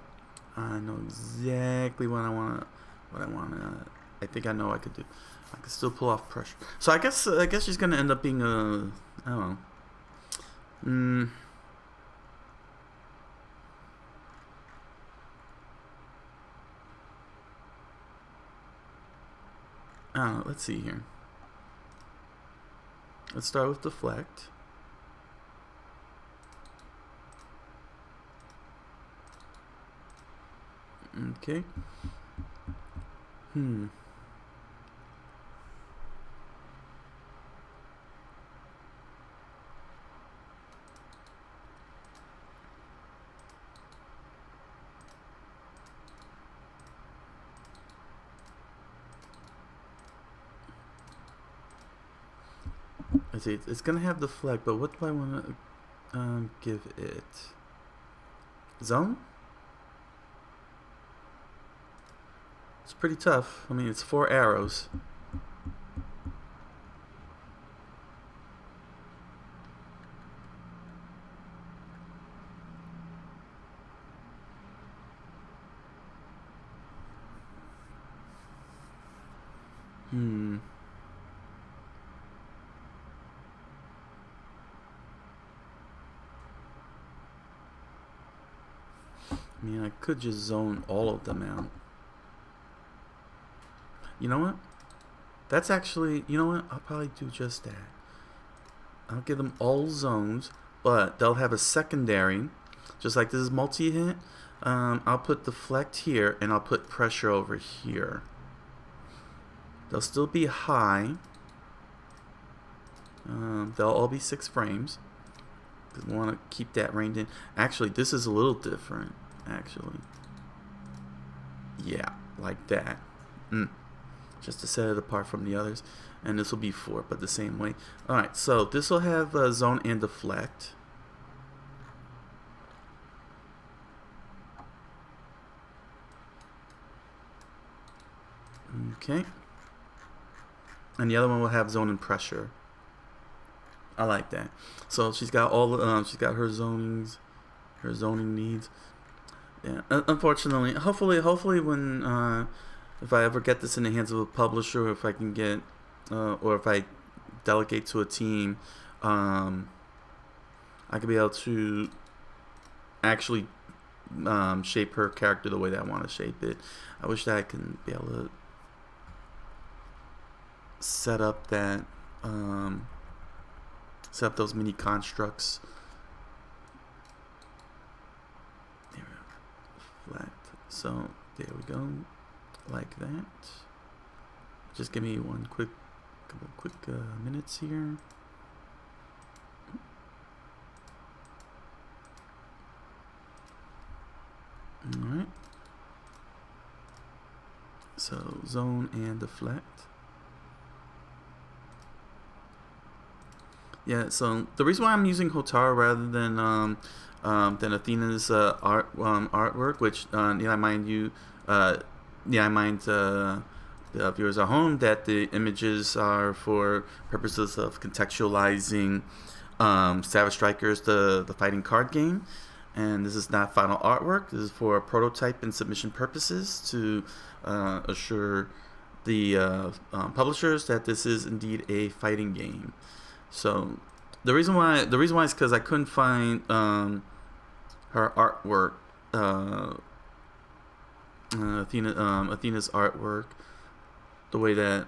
I know exactly what I wanna. I think I know what I could do. I could still pull off pressure. So I guess she's gonna end up being a. I don't know. I don't know. Let's see here. Let's start with deflect. Okay. Let's see. It's gonna have deflect, but what do I want to give it? Zone? It's pretty tough. I mean, it's 4 arrows. I mean, I could just zone all of them out. You know what? That's actually, you know what? I'll probably do just that. I'll give them all zones, but they'll have a secondary. Just like this is multi-hit, I'll put deflect here, and I'll put pressure over here. They'll still be high. They'll all be 6 frames. Because we want to keep that reined in. Actually, this is a little different. Actually. Yeah, like that. Just to set it apart from the others. And this will be 4, but the same way. Alright, so this will have zone and deflect. Okay. And the other one will have zone and pressure. I like that. So she's got all the, she's got her zonings, her zoning needs. Yeah. Unfortunately, hopefully when if I ever get this in the hands of a publisher, or if I can get, or if I delegate to a team, I could be able to actually shape her character the way that I want to shape it. I wish that I can be able to set up that, set up those mini constructs. There we go. Flat. So there we go. Like that. Just give me one quick couple quick minutes here. All right. So zone and deflect. Yeah. So the reason why I'm using Hotaru rather than Athena's artwork, which I mind you, I mind the viewers at home that the images are for purposes of contextualizing Savage Strikers, the fighting card game. And this is not final artwork. This is for prototype and submission purposes to assure the publishers that this is indeed a fighting game. So the reason why is because I couldn't find her artwork, Athena's artwork, the way that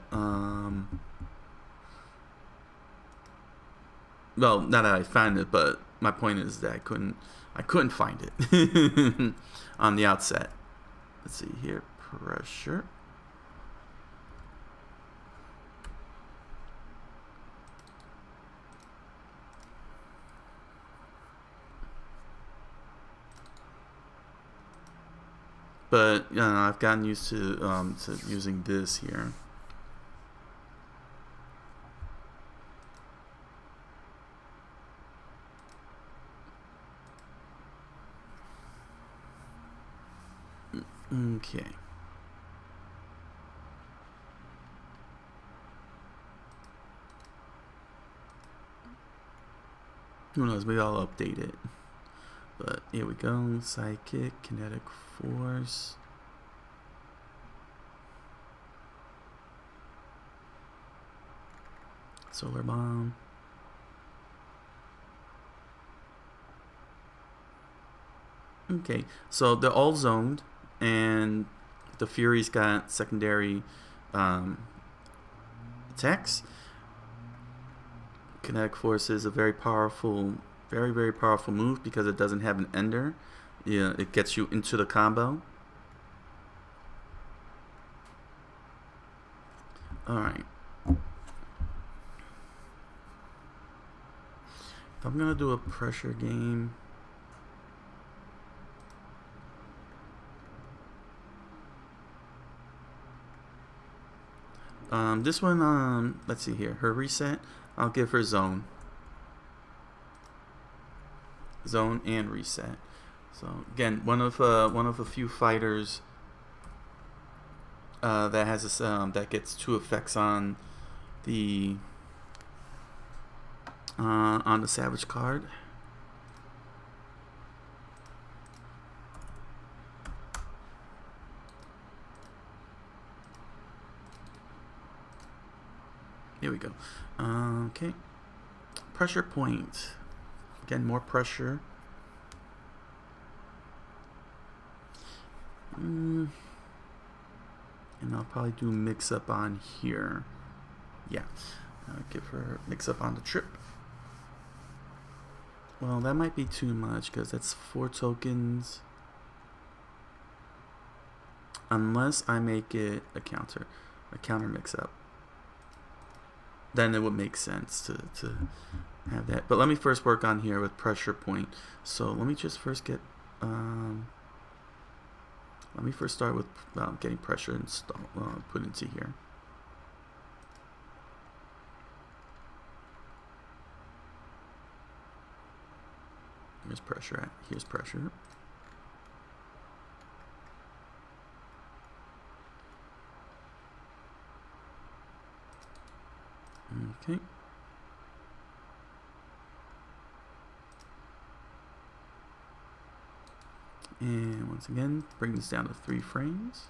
well, not that I found it, but my point is that I couldn't find it on the outset. Let's see here, pressure. But I've gotten used to using this here. Okay. Who knows? Maybe I'll update it. But here we go. Psychic, kinetic force. Solar bomb. Okay, so they're all zoned, and the Fury's got secondary attacks. Kinetic force is a very powerful, very powerful move because it doesn't have an ender. Yeah, it gets you into the combo. Alright. If I'm gonna do a pressure game, this one, let's see here, her reset, I'll give her zone and reset. So again, one of a few fighters that has this that gets 2 effects on the Savage card. Here we go. Okay. Pressure point. Again, more pressure. And I'll probably do mix up on here. Yeah. I'll give her mix up on the trip. Well, that might be too much because that's 4 tokens. Unless I make it a counter mix up. Then it would make sense to have that. But let me first work on here with pressure point. So let me just first get let me first start with getting pressure installed, put into here. Here's pressure. Here's pressure. Okay. And once again, bring this down to 3 frames.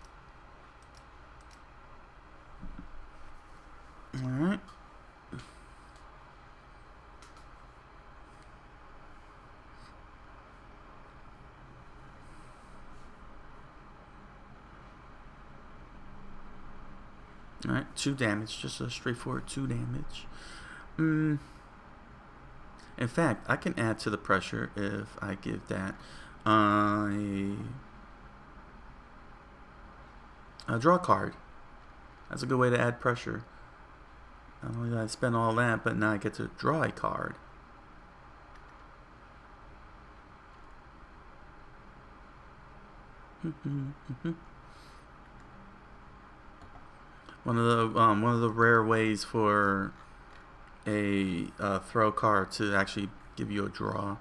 All right. Alright, 2 damage, just a straightforward 2 damage. In fact, I can add to the pressure if I give that a draw card. That's a good way to add pressure. Not only did I spend all that, but now I get to draw a card. One of the rare ways for a throw card to actually give you a draw.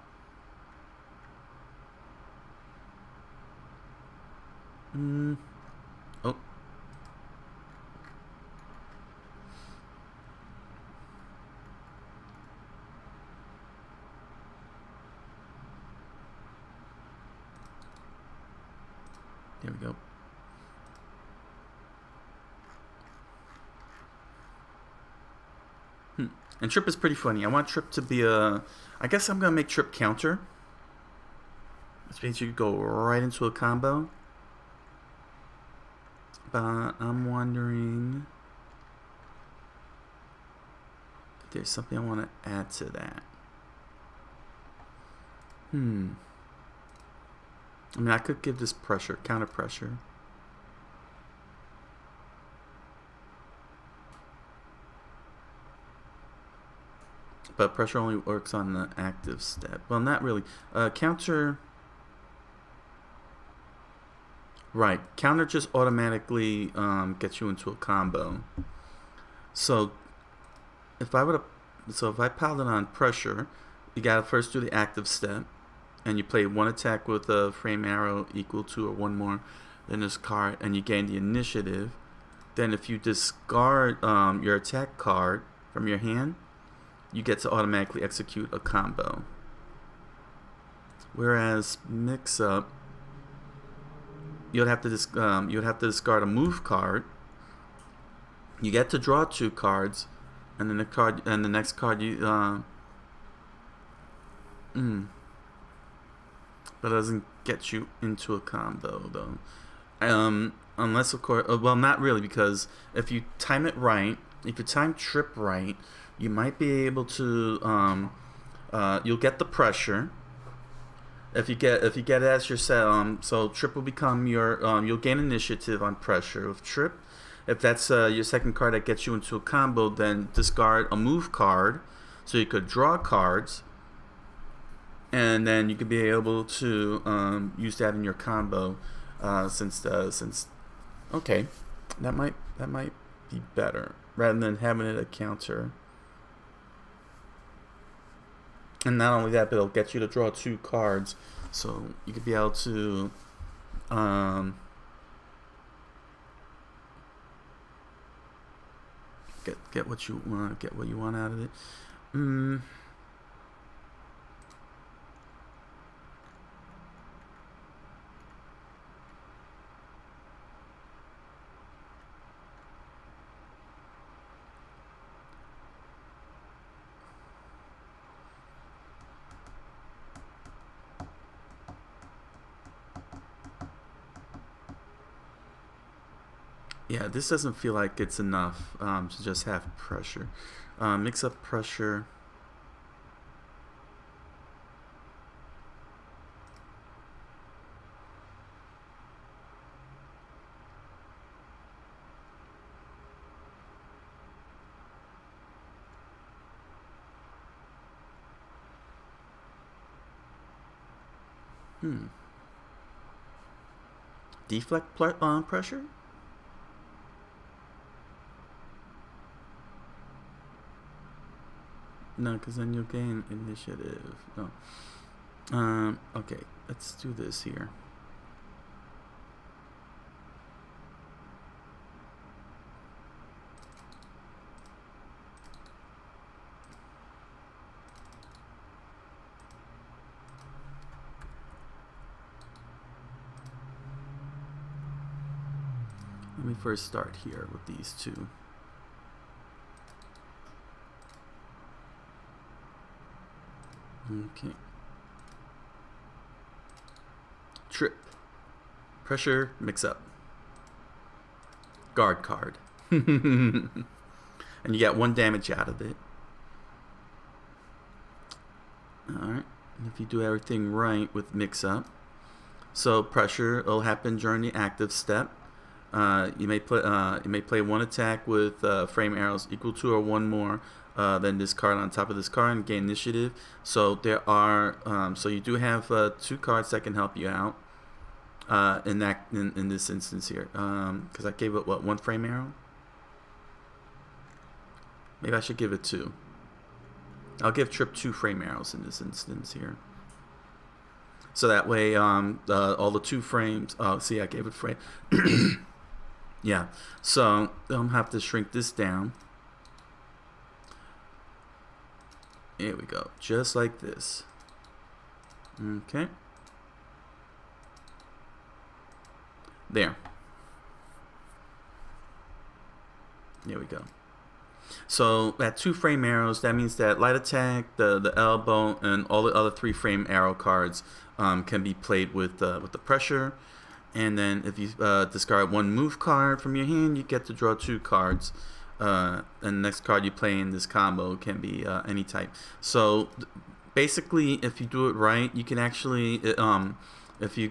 Oh. There we go. And Trip is pretty funny. I want Trip to be a... I guess I'm going to make Trip counter. Which means you could go right into a combo. But I'm wondering if there's something I want to add to that. I mean, I could give this pressure, counter pressure. But pressure only works on the active step. Well, not really. Counter... Right, counter just automatically gets you into a combo. So if I piled it on pressure, you gotta first do the active step, and you play one attack with a frame arrow equal to or one more than this card, and you gain the initiative. Then if you discard your attack card from your hand, you get to automatically execute a combo. Whereas mix up, you'd have to discard a move card. You get to draw 2 cards, and then the next card you but it doesn't get you into a combo though. Unless of course, well, not really, because if you time it right, if you time Trip right, you might be able to you'll get the pressure. If you get it as your set, so Trip will become your you'll gain initiative on pressure with Trip. If that's your second card that gets you into a combo, then discard a move card, so you could draw cards, and then you could be able to use that in your combo. Since okay, that might be better rather than having it a counter. And not only that, but it'll get you to draw 2 cards, so you could be able to get what you want out of it. Yeah, this doesn't feel like it's enough to just have pressure. Mix up pressure. Deflect pressure? No, because then you'll gain initiative. No. Okay, let's do this here. Let me first start here with these 2. Okay. Trip. Pressure, mix up. Guard card. And you get 1 damage out of it. Alright. And if you do everything right with mix up. So pressure will happen during the active step. You may play one attack with frame arrows equal to or one more than this card on top of this card and gain initiative. So there are so you do have 2 cards that can help you out in this instance here. Because I gave it what, 1 frame arrow. Maybe I should give it 2. I'll give Trip 2 frame arrows in this instance here. So that way, all the 2 frames. Oh, see, I gave it frame. Yeah. So I'm have to shrink this down. Here we go, just like this. Okay. There. There we go. So at 2 frame arrows, that means that light attack, the elbow, and all the other 3 frame arrow cards can be played with the pressure. And then if you discard 1 move card from your hand, you get to draw 2 cards. And the next card you play in this combo can be any type. So basically, if you do it right, you can actually if you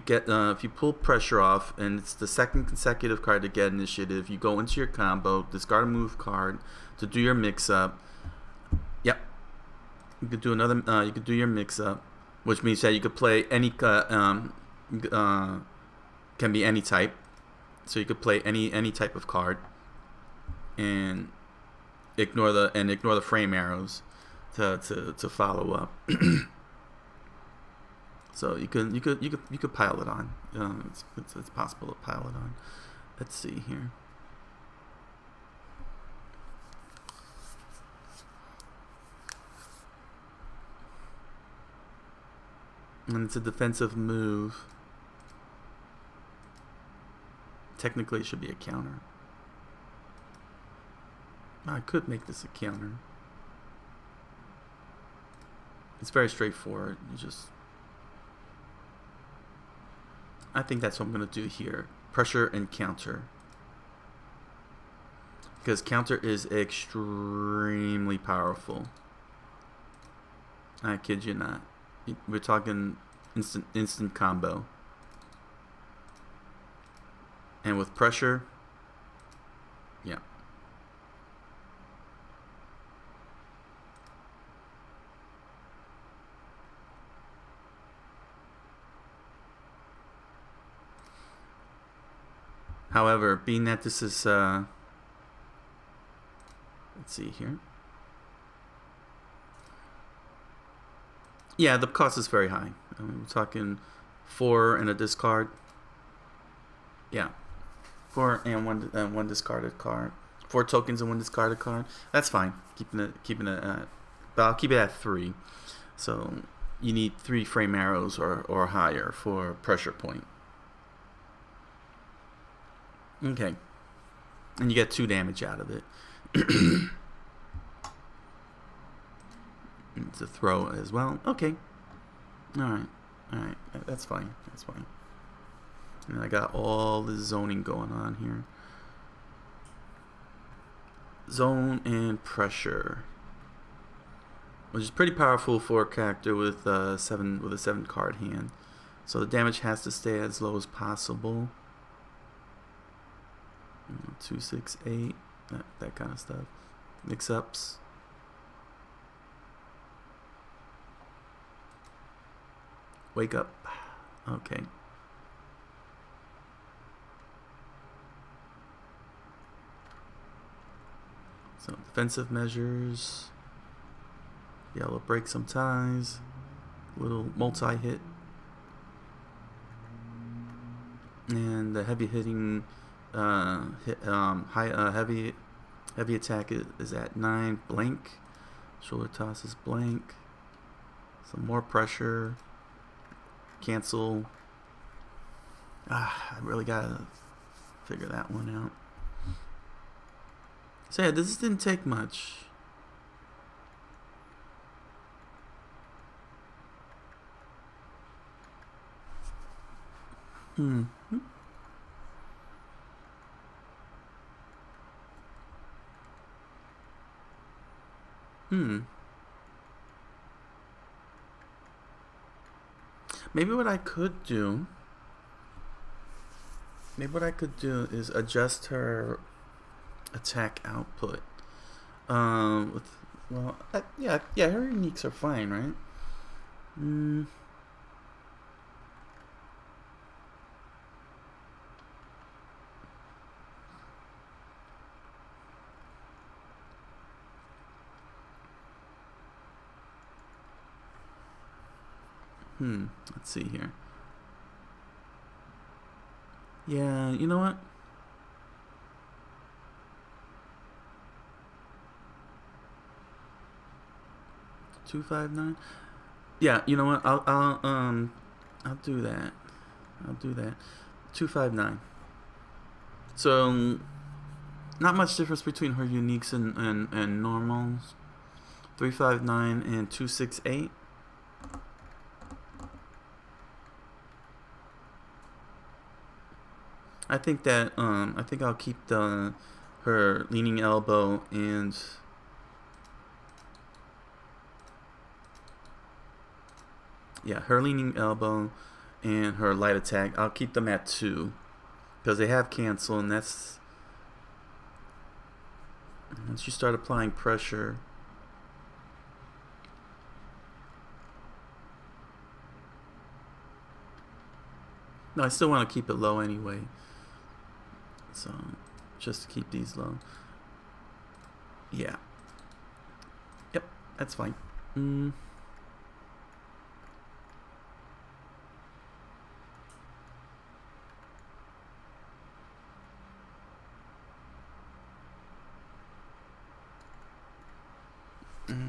pull pressure off and it's the 2nd consecutive card to get initiative, you go into your combo, discard a move card to do your mix up. Yep, you could do another. You could do your mix up, which means that you could play any can be any type. So you could play any type of card and ignore the frame arrows to follow up. So you could pile it on. It's possible to pile it on. Let's see here. And it's a defensive move. Technically, it should be a counter. I could make this a counter. It's very straightforward. I think that's what I'm going to do here. Pressure and counter. Because counter is extremely powerful. I kid you not. We're talking instant combo. And with pressure, yeah. However, being that this is, let's see here. Yeah, the cost is very high. I mean, we're talking 4 and a discard. Yeah, 4 and one discarded card. 4 tokens and 1 discarded card. That's fine. Keeping it at, but I'll keep it at 3. So you need 3 frame arrows or higher for pressure point. Okay, and you get 2 damage out of it. It's a throw as well. Okay, all right, that's fine. That's fine. And I got all the zoning going on here. Zone and pressure, which is pretty powerful for a character with a 7 card hand. So the damage has to stay as low as possible. 2, 6, 8, that kind of stuff. Mix-ups. Wake up. Okay. So defensive measures. Yellow break some ties. Little multi-hit. And the heavy hitting heavy attack is at 9 blank. Shoulder toss is blank. Some more pressure. Cancel. I really gotta figure that one out. So yeah, this didn't take much. Maybe what I could do Maybe what I could do is adjust her attack output. With well, yeah, her uniques are fine, right? Let's see here. Yeah, you know what? $259. Yeah, you know what? I'll do that. I'll do that. 259. So not much difference between her uniques and normals. 359 and 268. I think that I think I'll keep her leaning elbow and her leaning elbow and her light attack. I'll keep them at 2 because they have cancel, and that's once you start applying pressure. No, I still want to keep it low anyway. So, just to keep these low. Yeah. Yep, that's fine.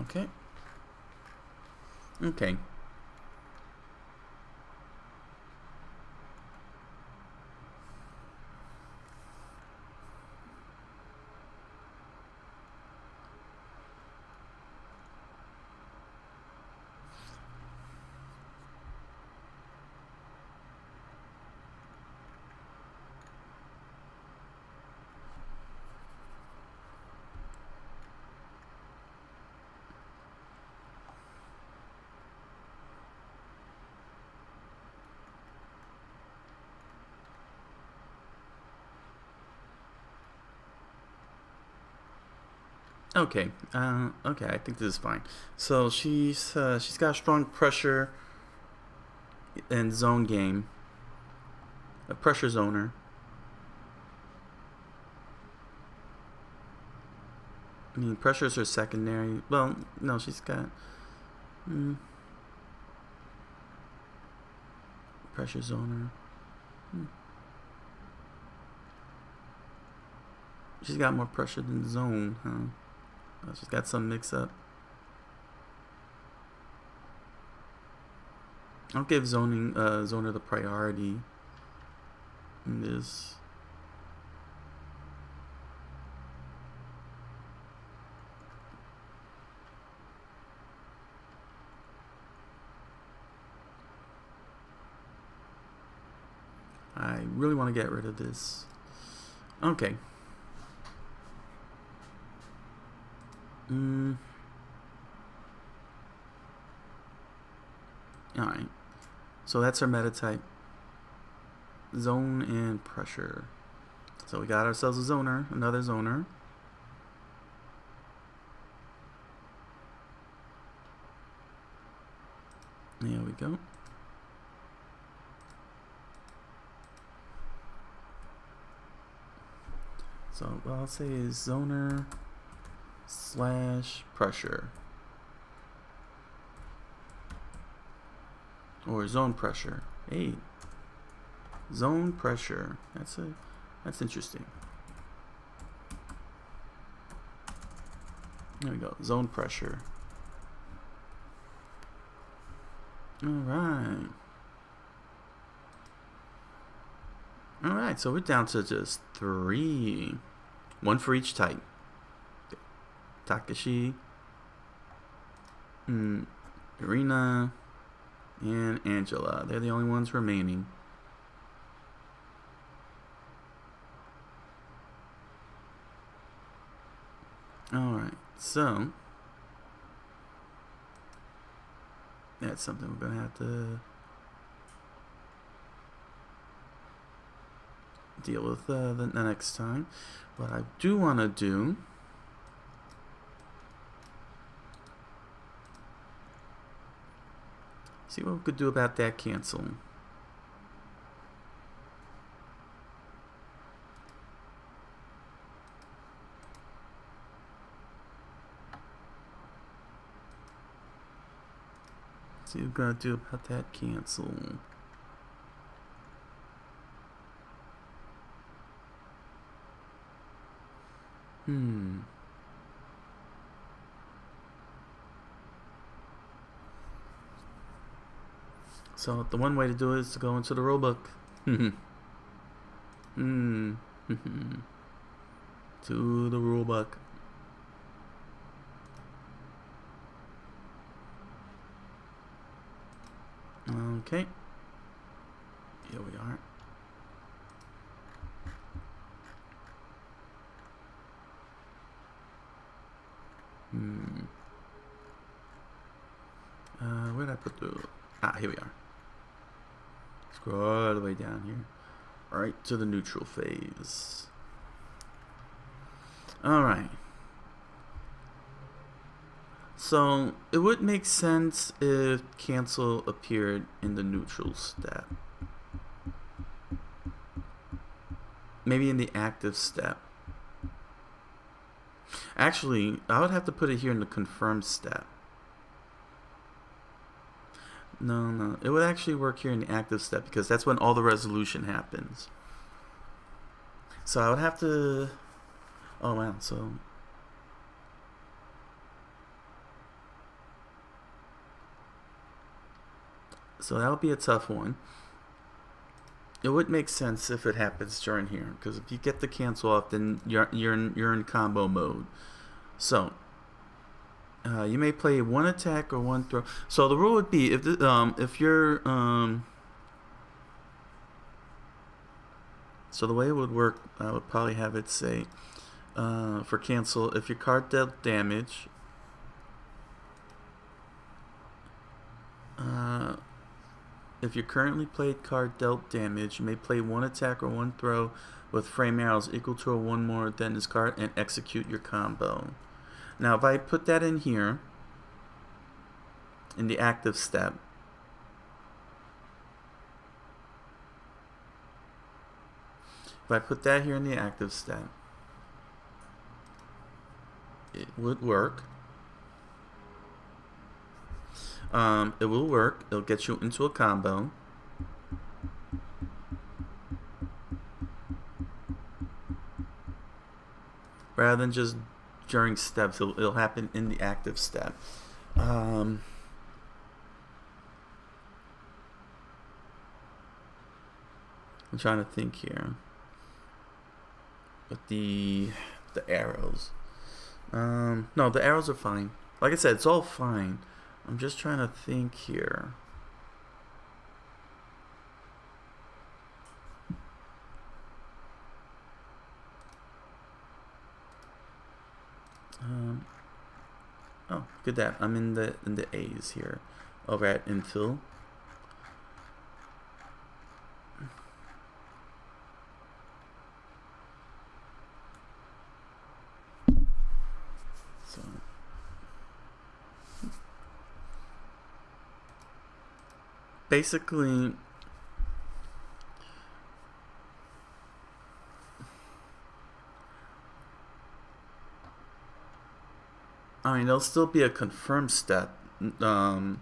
Okay. Okay. Okay. Okay. I think this is fine. So she's got strong pressure and zone game. A pressure zoner. I mean, pressures are secondary. Well, no, she's got pressure zoner. She's got more pressure than zone, huh? Oh, she's got some mix up. I'll give zoner the priority in this. I really want to get rid of this. Okay. Alright. So that's our meta type. Zone and pressure. So we got ourselves a zoner, another zoner. There we go. So what I'll say is zoner / pressure. Or zone pressure. Hey. Zone pressure. That's interesting. There we go. Zone pressure. Alright. Alright, so we're down to just 3. 1 for each type. Takashi, Irina, and Angela. They're the only ones remaining. Alright, so that's something we're going to have to deal with the next time. What I do want to do, see what we could do about that cancel. See what we're gonna do about that cancel. So the one way to do it is to go into the rulebook. To the rulebook. Okay. Here we are. Where did I put the... here we are. Scroll all the way down here. Right to the neutral phase. Alright. So, it would make sense if cancel appeared in the neutral step. Maybe in the active step. Actually, I would have to put it here in the confirm step. No. It would actually work here in the active step because that's when all the resolution happens. So I would have to... Oh, wow. So that would be a tough one. It would make sense if it happens during here, because if you get the cancel off, then you're in combo mode. So you may play one attack or one throw. So the rule would be if you're so the way it would work, I would probably have it say for cancel, if your card dealt damage, if your currently played card dealt damage, you may play one attack or one throw with frame arrows equal to or one more than this card and execute your combo. Now if I put that in here, in the active step, if I put that here in the active step, it would work. It will work. It'll get you into a combo. Rather than just during steps, it'll happen in the active step. I'm trying to think here with the arrows. No, the arrows are fine. Like I said, it's all fine. I'm just trying to think here. Oh, look at that. I'm in the A's here. Over at infill. So basically, I mean, there'll still be a confirmed step, but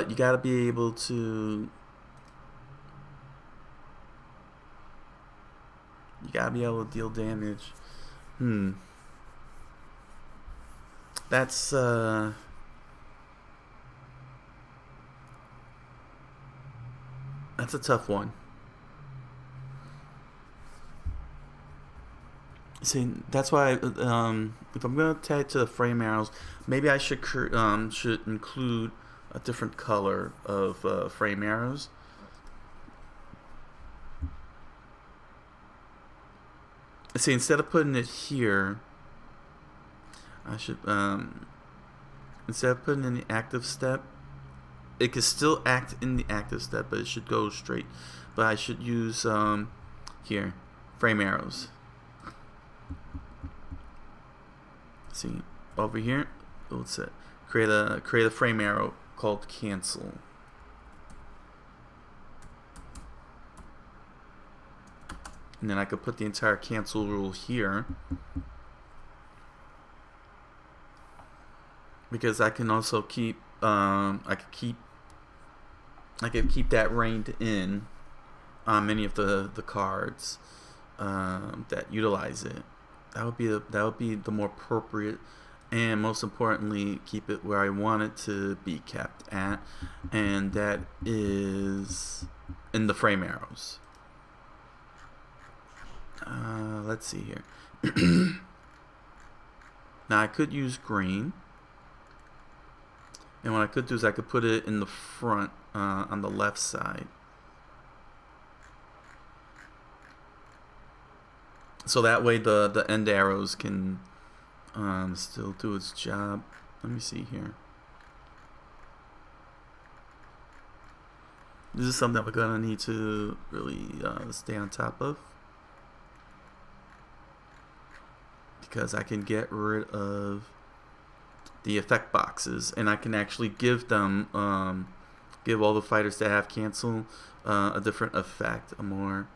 you gotta be able to, deal damage. That's a tough one. See, that's why if I'm going to tie it to the frame arrows, maybe I should include a different color of frame arrows. See, instead of putting it here, I should instead of putting in the active step, it could still act in the active step, but it should go straight. But I should use here frame arrows. See over here, what's it? Create a frame arrow called cancel. And then I could put the entire cancel rule here, because I can also keep I could keep that reined in on many of the cards that utilize it. That would be the more appropriate, and most importantly, keep it where I want it to be kept at, and that is in the frame arrows. Let's see here. Now I could use green, and what I could do is I could put it in the front on the left side, so that way the end arrows can still do its job. Let me see here. This is something that we're gonna need to really stay on top of, because I can get rid of the effect boxes, and I can actually give them give all the fighters that have cancel a different effect, a more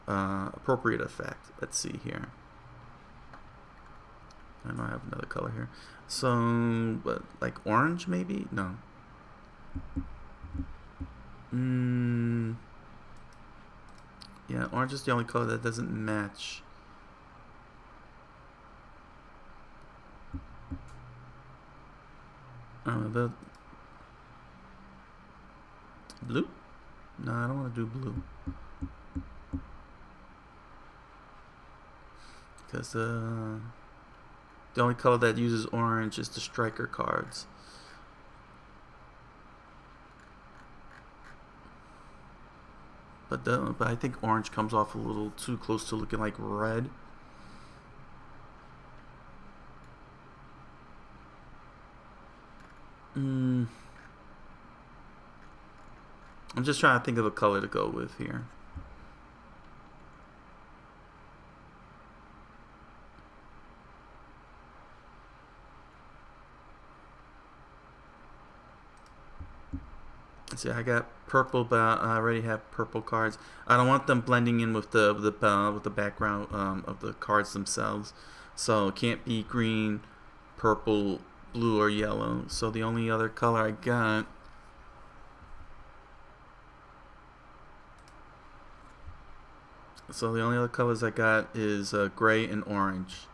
appropriate effect. Let's see here. I know I have another color here. So, but like orange maybe? No. Yeah, orange is the only color that doesn't match. The blue? No, I don't want to do blue, because the only color that uses orange is the striker cards. But I think orange comes off a little too close to looking like red. I'm just trying to think of a color to go with here. See, I got purple, but I already have purple cards. I don't want them blending in with the background of the cards themselves. So it can't be green, purple, blue, or yellow. So the only other color I got is gray and orange.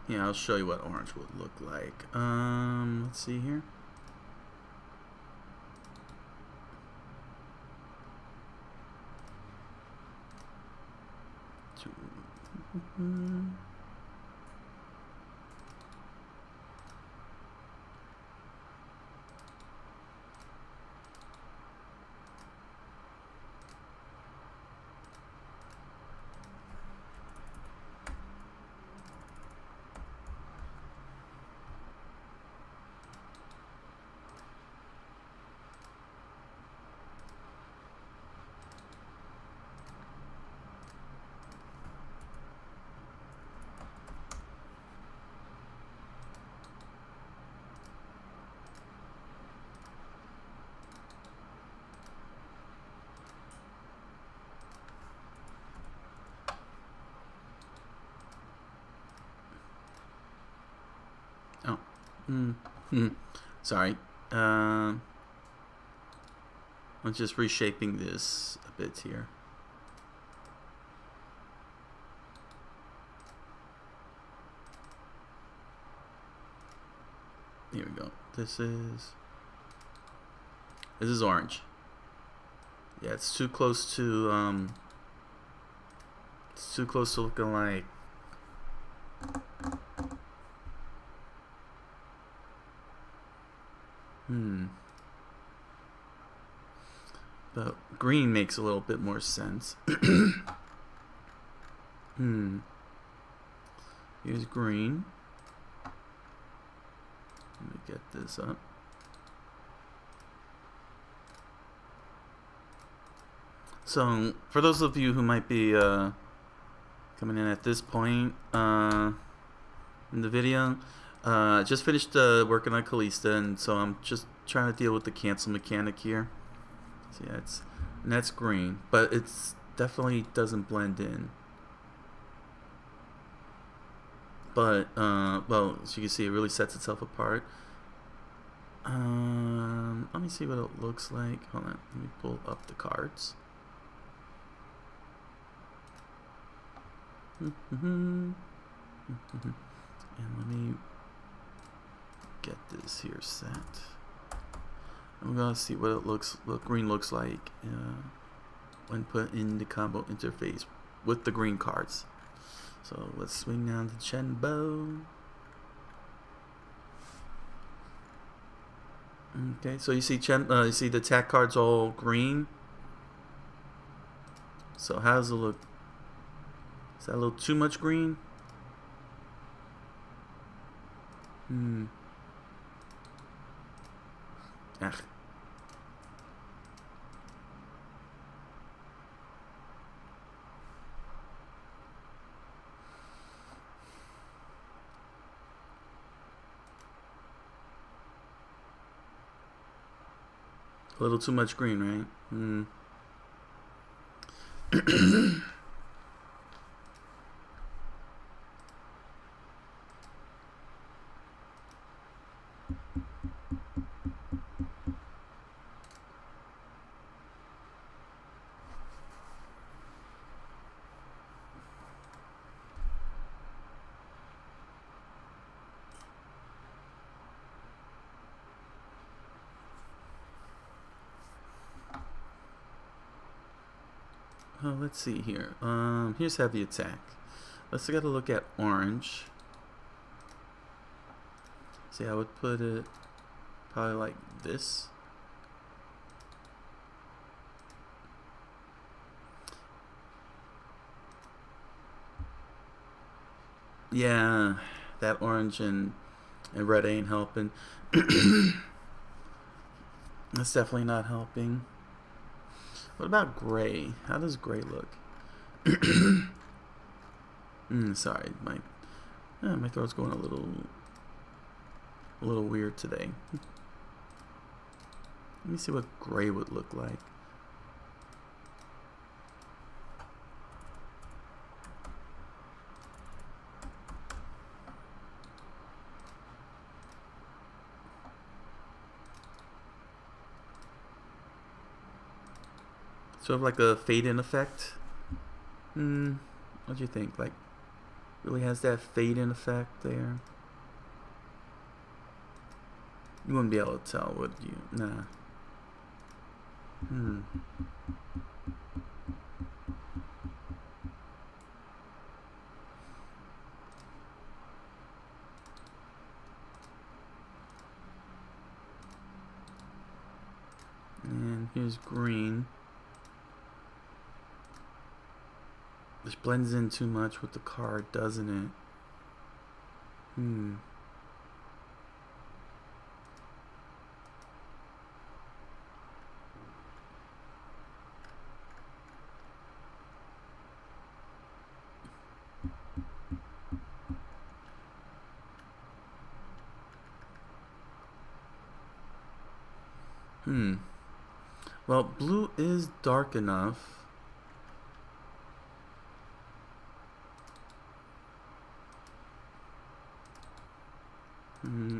Yeah, I'll show you what orange would look like. Let's see here. Sorry. I'm just reshaping this a bit here. Here we go. This is orange. Yeah, it's too close to looking like but green makes a little bit more sense. Here's green. Let me get this up. So, for those of you who might be coming in at this point in the video, just finished working on Calista, and so I'm just trying to deal with the cancel mechanic here. So yeah, that's green, but it's definitely doesn't blend in. But well, as you can see, it really sets itself apart. Let me see what it looks like. Hold on, let me pull up the cards. And let me get this here set. I'm gonna see what green looks like when put in the combo interface with the green cards. So let's swing down the Chenbo. Okay, so you see you see the attack cards all green. So how does it look? Is that a little too much green? Ah. A little too much green, right? Oh, let's see here. Here's heavy attack. Let's take a look at orange. See, I would put it probably like this. Yeah, that orange and red ain't helping. That's definitely not helping. What about gray? How does gray look? Sorry, my throat's going a little weird today. Let me see what gray would look like. Sort of like a fade-in effect. What do you think? Like, really has that fade-in effect there? You wouldn't be able to tell, would you? Nah. And here's green. This blends in too much with the card, doesn't it? Well, blue is dark enough.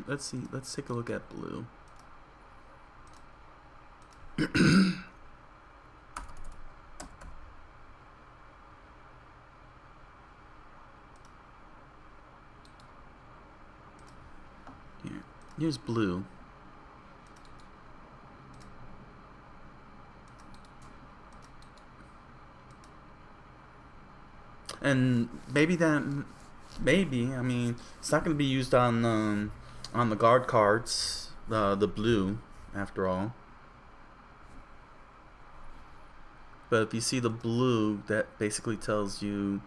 Let's see. Let's take a look at blue. Here. Here's blue. And maybe I mean, it's not going to be used on the guard cards, the blue, after all. But if you see the blue, that basically tells you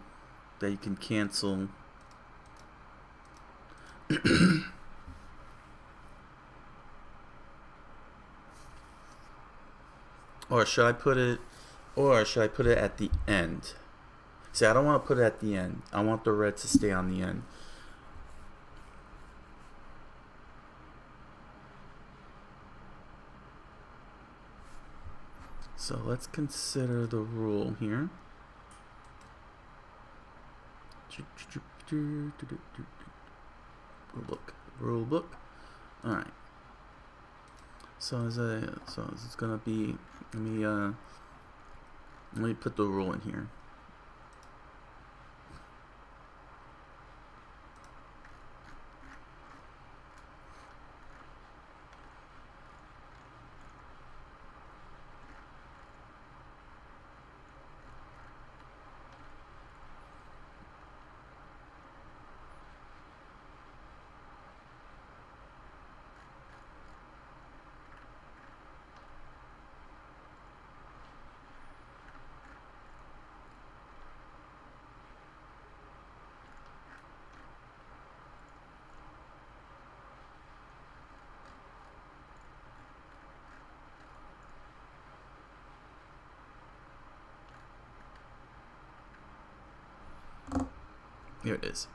that you can cancel. Or should I put it at the end? See, I don't want to put it at the end. I want the red to stay on the end. So let's consider the rule here. Rule book. All right. So it's gonna be. Let me put the rule in here. Here it is.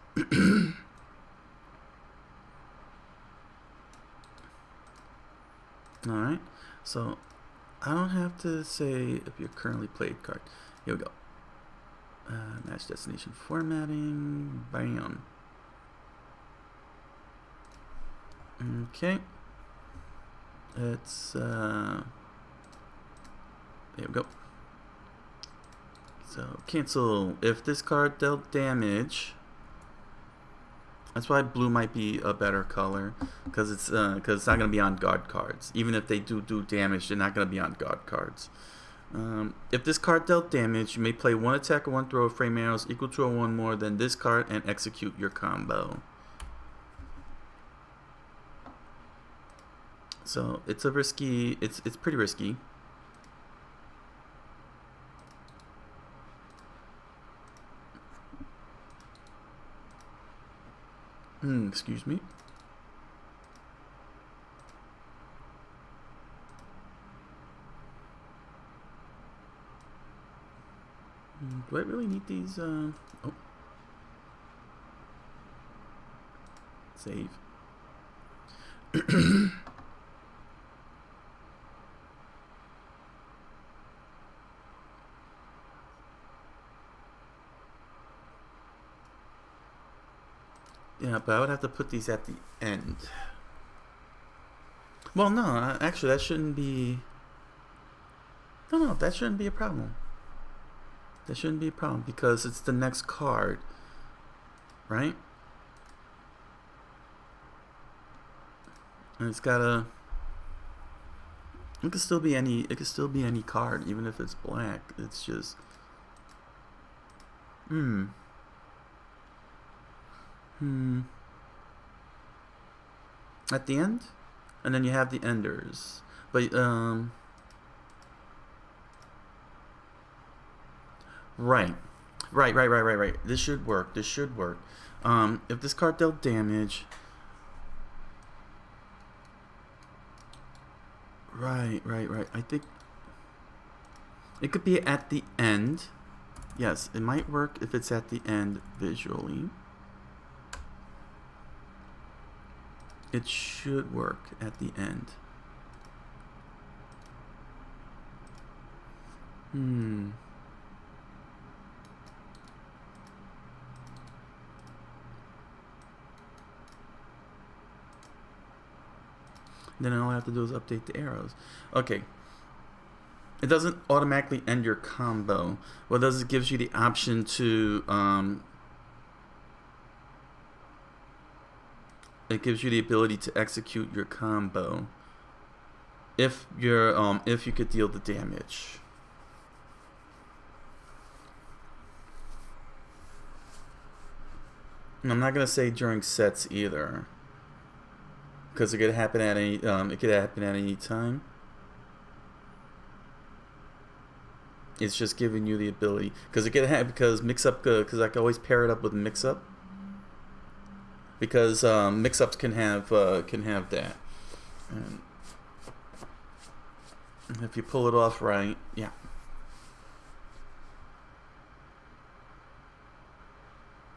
Alright, so I don't have to say if you're currently played card. Here we go. Match destination formatting. Bam. Okay. It's there we go. So cancel if this card dealt damage. That's why blue might be a better color, because it's not going to be on guard cards. Even if they do damage, they're not going to be on guard cards. If this card dealt damage, you may play one attack or one throw of flame arrows equal to or one more than this card and execute your combo. So it's a risky. It's pretty risky. Excuse me. Do I really need these? Oh. Save. Yeah, but I would have to put these at the end. Well, no, actually, that shouldn't be... No, that shouldn't be a problem. That shouldn't be a problem, because it's the next card, right? And it's gotta... It could still be any card, even if it's black. It's just... At the end? And then you have the enders. But, Right. This should work. If this card dealt damage... Right. I think... It could be at the end. Yes, it might work if it's at the end visually. It should work at the end. Then all I have to do is update the arrows. Okay. It doesn't automatically end your combo. What it does is it gives you the option to it gives you the ability to execute your combo if you could deal the damage. And I'm not gonna say during sets either, because it could happen at any time. It's just giving you the ability, because it could have, because mix up, because I can always pair it up with mix up, because mix ups can have that, and if you pull it off right, yeah.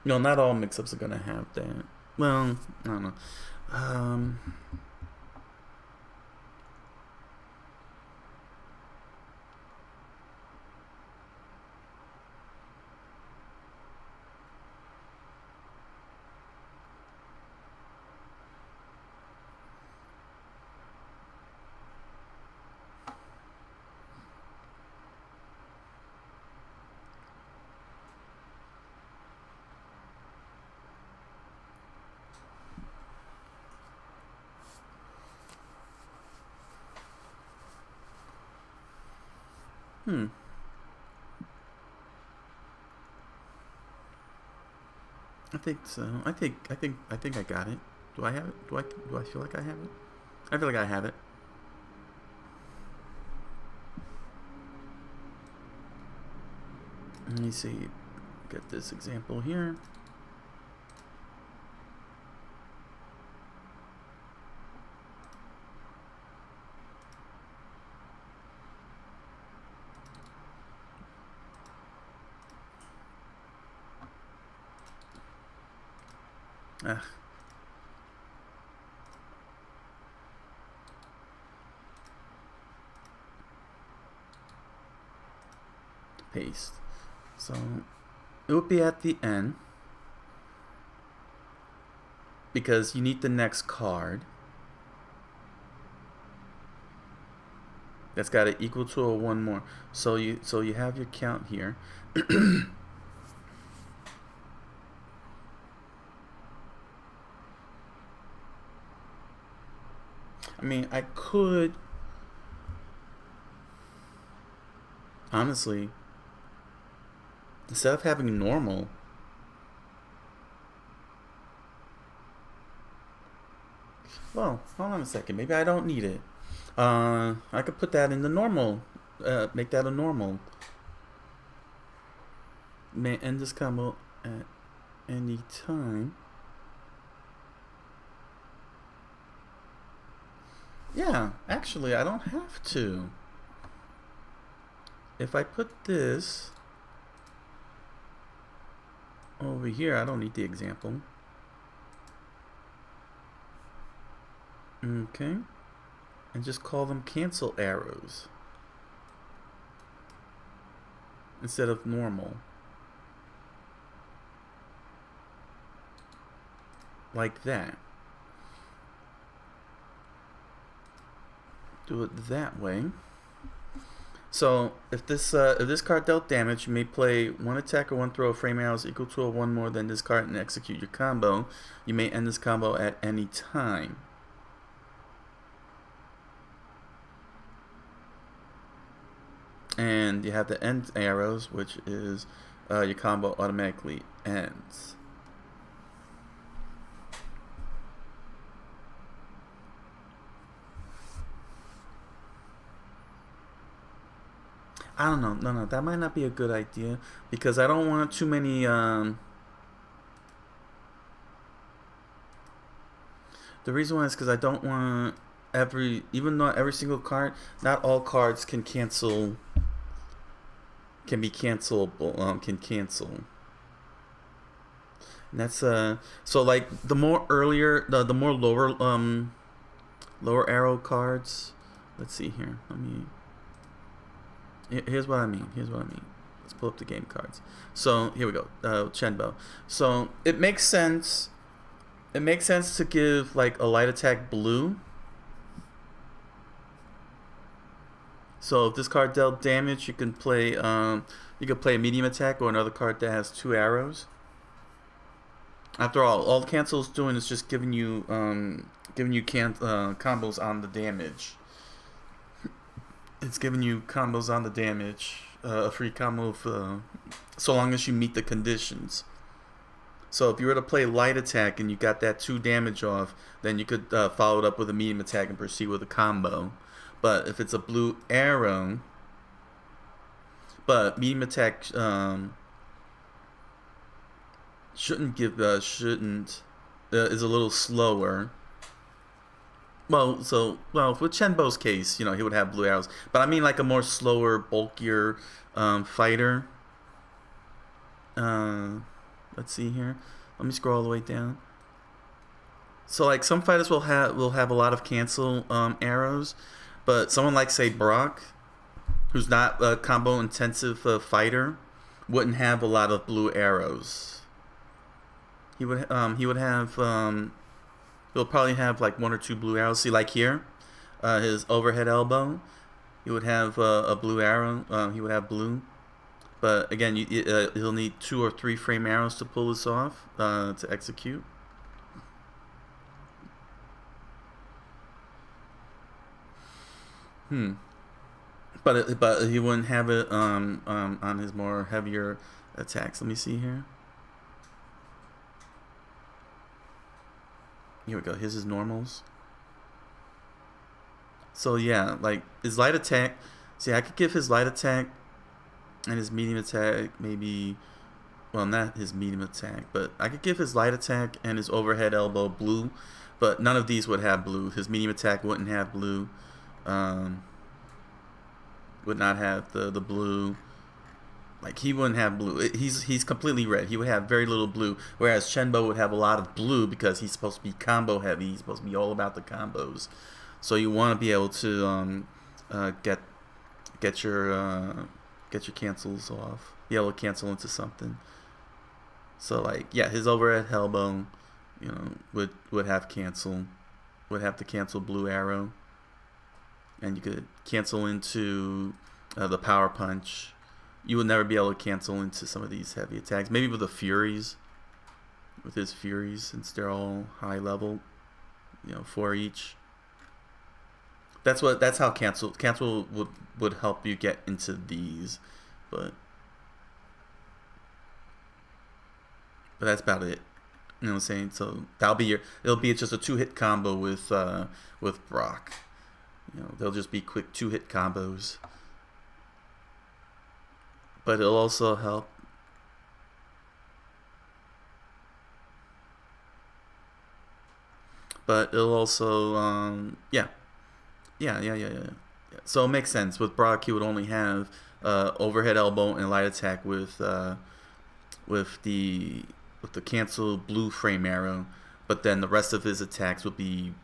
No, not all mix ups are gonna have that. Well, I don't know. I think so. I think I got it. Do I have it? Do I feel like I have it? I feel like I have it. Let me see. Get this example here. Paste. So it would be at the end, because you need the next card that's got to equal to or one more. So you have your count here. I mean, I could honestly, instead of having normal, well, hold on a second. Maybe I don't need it. I could put that in the normal. Make that a normal. May end this combo at any time. Yeah, actually, I don't have to. If I put this over here, I don't need the example. Okay. And just call them cancel arrows instead of normal. Like that. Do it that way. So if this card dealt damage, you may play one attack or one throw of frame arrows equal to or one more than this card and execute your combo. You may end this combo at any time. And you have the end arrows, which is your combo automatically ends. I don't know. No, that might not be a good idea, because I don't want too many. The reason why is because I don't want even though every single card, not all cards can cancel. Can be cancelable. Can cancel. And that's so like the more earlier, the more lower arrow cards. Let's see here. Let me. Here's what I mean. Let's pull up the game cards. So here we go. Chenbo. So it makes sense. It makes sense to give like a light attack blue. So if this card dealt damage, you can play a medium attack or another card that has 2 arrows. After all the cancel's doing is just giving you combos on the damage. It's giving you combos on the damage, a free combo of, so long as you meet the conditions. So if you were to play light attack and you got that 2 damage off, then you could follow it up with a medium attack and proceed with a combo. But if it's a blue arrow, but medium attack shouldn't give is a little slower. Well, with Chenbo's case, he would have blue arrows. But I mean like a more slower, bulkier fighter. Let's see here. Let me scroll all the way down. So like some fighters will have a lot of cancel arrows, but someone like say Brock, who's not a combo intensive fighter, wouldn't have a lot of blue arrows. He would have he'll probably have like 1 or 2 blue arrows. See, like here, his overhead elbow, he would have a blue arrow. He would have blue. But again, he'll need 2 or 3 frame arrows to pull this off, to execute. But he wouldn't have it on his more heavier attacks. Let me see here. Here we go. Here's his normals. So yeah, like his light attack. See, I could give his light attack and his medium attack maybe, well, not his medium attack, but I could give his light attack and his overhead elbow blue, but none of these would have blue. His medium attack wouldn't have blue, would not have the blue. Like, he wouldn't have blue. He's completely red. He would have very little blue, whereas Chenbo would have a lot of blue because he's supposed to be combo heavy. He's supposed to be all about the combos. So you want to be able to get your cancels off. Be able to cancel into something. So like, yeah, his overhead elbow, would have cancel, would have to cancel blue arrow, and you could cancel into the power punch. You would never be able to cancel into some of these heavy attacks. Maybe with the Furies, with his Furies, since they're all high level, 4 each. That's how cancel would help you get into these, but that's about it. You know what I'm saying? So it'll be just a 2-hit combo with Brock. They'll just be quick 2-hit combos. But it'll also help. But it'll also yeah. So it makes sense. With Brock, he would only have overhead elbow and light attack with the cancel blue frame arrow, but then the rest of his attacks would be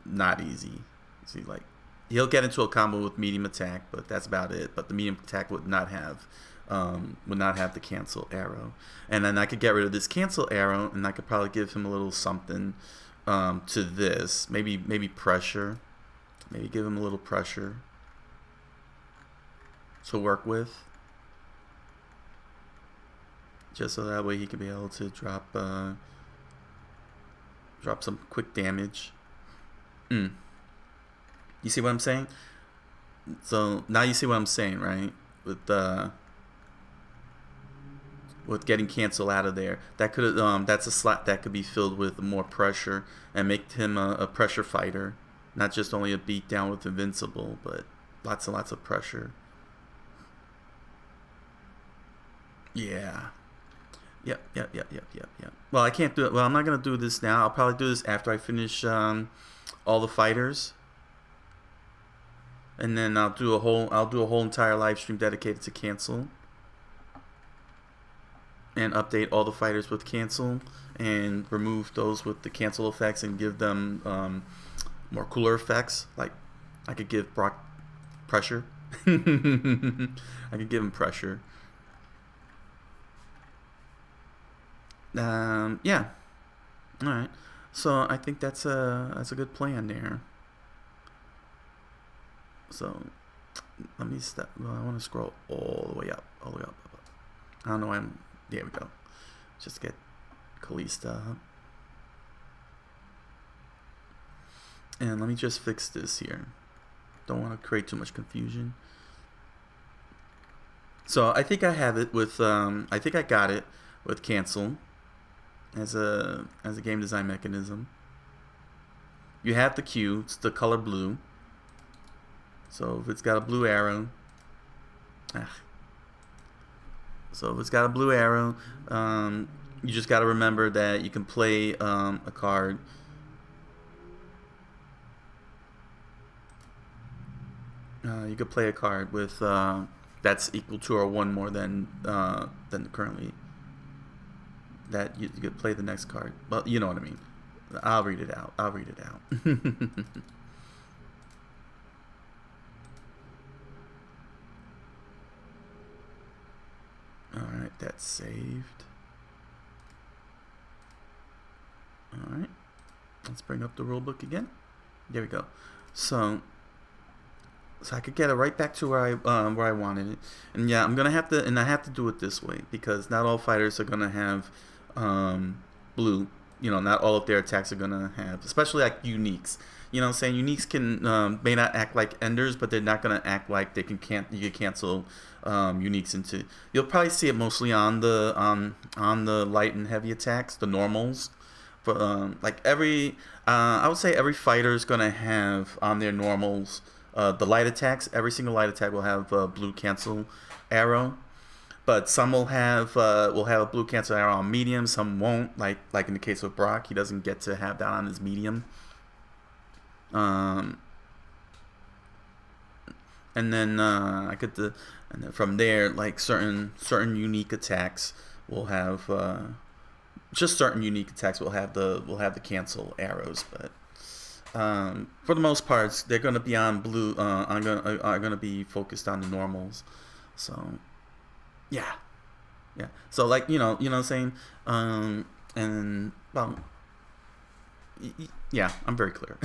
not easy. See, like, he'll get into a combo with medium attack, but that's about it. But the medium attack would not have the cancel arrow. And then I could get rid of this cancel arrow, and I could probably give him a little something to this. Maybe pressure. Maybe give him a little pressure to work with, just so that way he could be able to drop some quick damage. You see what I'm saying? So now you see what I'm saying, right? With getting cancel out of there, that's a slot that could be filled with more pressure and make him a pressure fighter, not just only a beat down with invincible, but lots and lots of pressure. Yeah. Yep. Well, I can't do it. Well, I'm not gonna do this now. I'll probably do this after I finish all the fighters, and then I'll do a whole entire live stream dedicated to cancel, and update all the fighters with cancel, and remove those with the cancel effects, and give them more cooler effects. Like, I could give Brock pressure. I could give him pressure. Yeah. All right. So I think that's a good plan there. So let me step. Well, I want to scroll all the way up. I don't know why there we go. Just get Calista up. And let me just fix this here. Don't want to create too much confusion. So I think I have it with I think I got it with cancel as a game design mechanism. You have the Q, it's the color blue. So if it's got a blue arrow, so if it's got a blue arrow, you just got to remember that you can play a card. You could play a card with that's equal to or one more than currently. That you could play the next card. Well, you know what I mean. I'll read it out. I'll read it out. Alright, that's saved. Alright. Let's bring up the rulebook again. There we go. So I could get it right back to where I wanted it. And yeah, I'm gonna have to, and I have to do it this way because not all fighters are gonna have blue. You know, not all of their attacks are gonna have, especially like uniques. You know what I'm saying? Uniques can may not act like enders, but they're not gonna act like they can you can cancel uniques into. You'll probably see it mostly on the light and heavy attacks, the normals. But like I would say every fighter is gonna have on their normals the light attacks. Every single light attack will have a blue cancel arrow. But some will have a blue cancel arrow on medium. Some won't. Like in the case of Brock, he doesn't get to have that on his medium. And then and then from there, like certain unique attacks will have just certain unique attacks will have the cancel arrows. But for the most part, they're gonna be on blue. Are gonna be focused on the normals. So. Yeah. So like you know what I'm saying, and well, yeah, I'm very clear.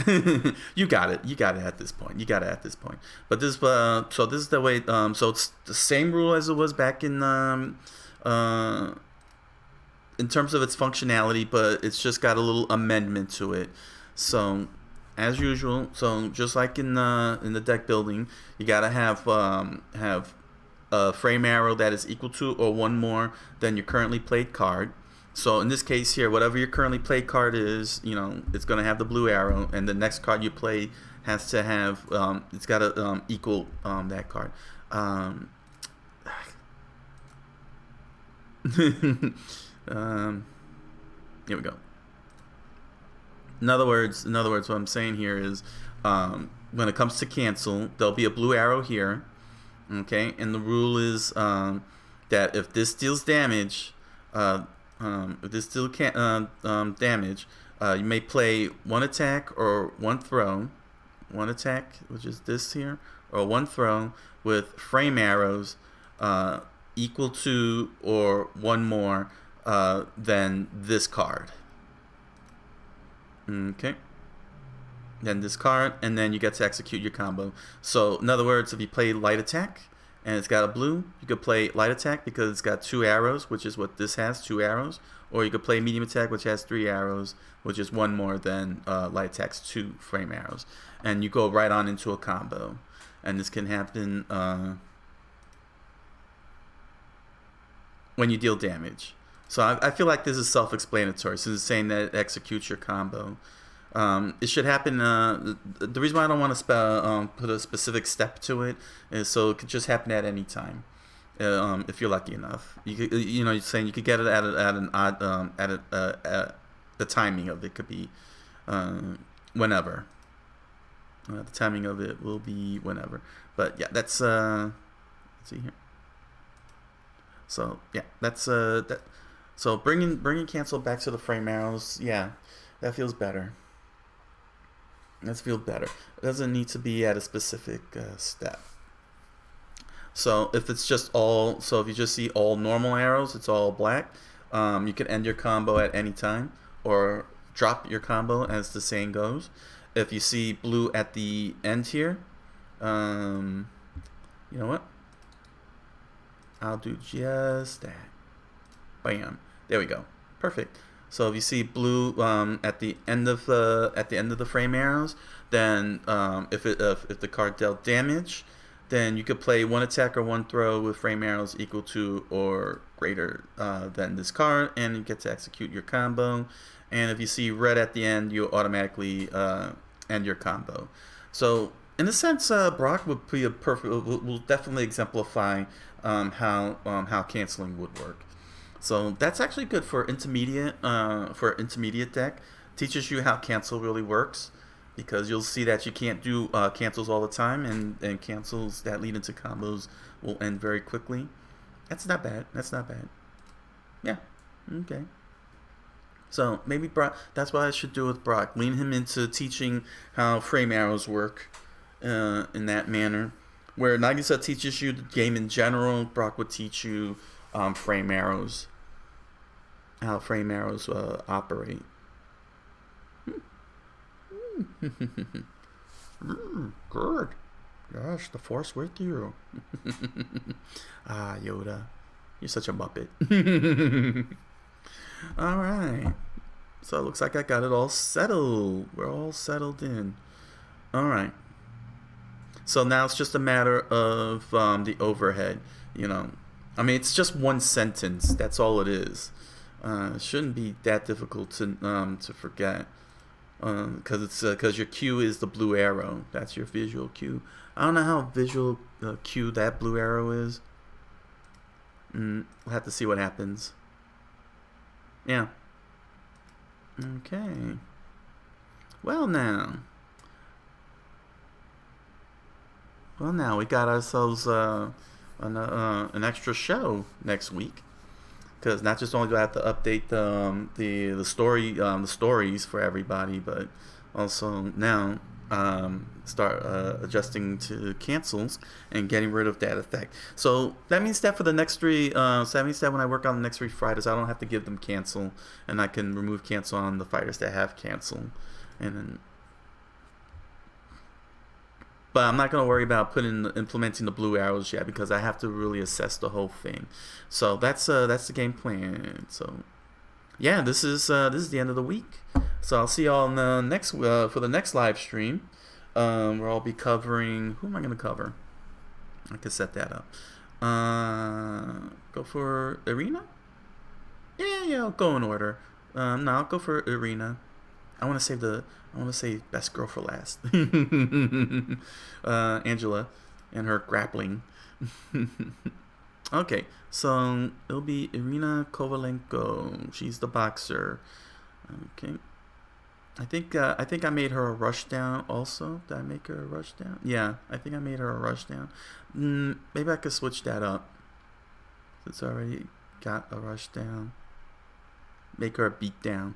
You got it at this point. But this so this is the way. So it's the same rule as it was back in terms of its functionality, but it's just got a little amendment to it. So as usual, so just like in the deck building, you gotta have a frame arrow that is equal to or one more than your currently played card. So in this case here, whatever your currently played card is, you know, it's going to have the blue arrow, and the next card you play has to have it's got to equal that card. Here we go. In other words, what I'm saying here is when it comes to cancel, there'll be a blue arrow here. Okay, and the rule is that if this deals damage, damage, you may play one attack or one throw, one attack, which is this here, or one throw with frame arrows equal to or one more than this card. Okay. Then this card, and then you get to execute your combo. So in other words, if you play light attack and it's got a blue, you could play light attack because it's got 2 arrows, which is what this has, 2 arrows. Or you could play medium attack, which has 3 arrows, which is one more than light attack's 2 frame arrows. And you go right on into a combo. And this can happen when you deal damage. So I feel like this is self-explanatory. So it's saying that it executes your combo. It should happen. The reason why I don't want to put a specific step to it is so it could just happen at any time, if you're lucky enough. You're saying you could get it at an odd the timing of it could be whenever. The timing of it will be whenever. But yeah, that's let's see here. So yeah, that's that. So bringing cancel back to the frame arrows. Yeah, that feels better. Let's feel better. It doesn't need to be at a specific step. So if it's just all, so if you just see all normal arrows, it's all black. You can end your combo at any time or drop your combo, as the saying goes. If you see blue at the end here, you know what? I'll do just that. Bam. There we go. Perfect. So if you see blue at the end of the frame arrows, then if the card dealt damage, then you could play one attack or one throw with frame arrows equal to or greater than this card, and you get to execute your combo. And if you see red at the end, you automatically end your combo. So in a sense, Brock would be a perfect. Will definitely exemplify how canceling would work. So that's actually good for intermediate deck. Teaches you how cancel really works, because you'll see that you can't do cancels all the time, and cancels that lead into combos will end very quickly. That's not bad. That's not bad. Yeah. Okay. So maybe Brock. That's what I should do with Brock. Lean him into teaching how frame arrows work in that manner. Where Nagisa teaches you the game in general, Brock would teach you frame arrows. How frame arrows operate. Good. Gosh, the force with you. Ah, Yoda. You're such a muppet. Alright. So it looks like I got it all settled. We're all settled in. Alright. So now it's just a matter of the overhead. You know, I mean, it's just one sentence. That's all it is. It shouldn't be that difficult to forget. Because your cue is the blue arrow. That's your visual cue. I don't know how visual cue that blue arrow is. We'll have to see what happens. Yeah. Okay. Well now, we got ourselves an extra show next week. Because not just only do I have to update the stories for everybody, but also now start adjusting to cancels and getting rid of that effect. So that means that for the next three, when I work on the next 3 fighters, I don't have to give them cancel, and I can remove cancel on the fighters that have cancel, and then. But I'm not going to worry about implementing the blue arrows yet, because I have to really assess the whole thing. So that's the game plan. So yeah, this is the end of the week. So I'll see y'all in the next for the next live stream. Where I'll be covering. Who am I going to cover? I can set that up. Go for Arena. Yeah, I'll go in order. No, I'll go for Arena. I want to save best girl for last. Angela and her grappling. Okay, so it'll be Irina Kovalenko. She's the boxer. Okay. I think I made her a rush down also. Did I make her a rush down? Yeah, I think I made her a rush down. Maybe I could switch that up. It's already got a rush down. Make her a beat down.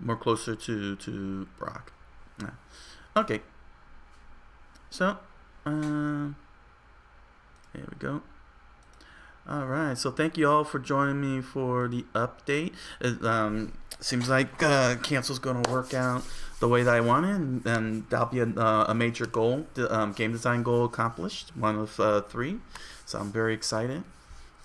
More closer to Brock. Yeah. Okay. So, there we go. Alright, so thank you all for joining me for the update. It seems like cancel's going to work out the way that I wanted, and that'll be a major goal, game design goal accomplished, one of 3. So I'm very excited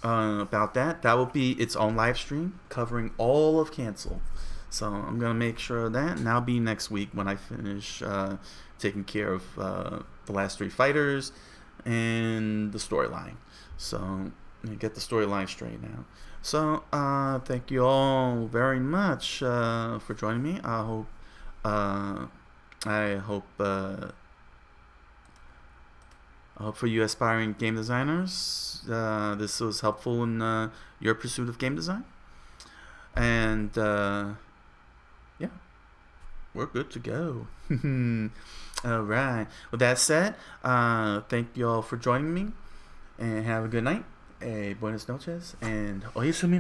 about that. That will be its own live stream covering all of cancel. So I'm going to make sure of that, and that'll be next week when I finish taking care of the last 3 fighters and the storyline. So get the storyline straight now. So thank you all very much for joining me. I hope for you aspiring game designers, this was helpful in your pursuit of game design. And yeah, we're good to go. All right. With that said, thank you all for joining me, and have a good night. Buenas noches, and hoy es un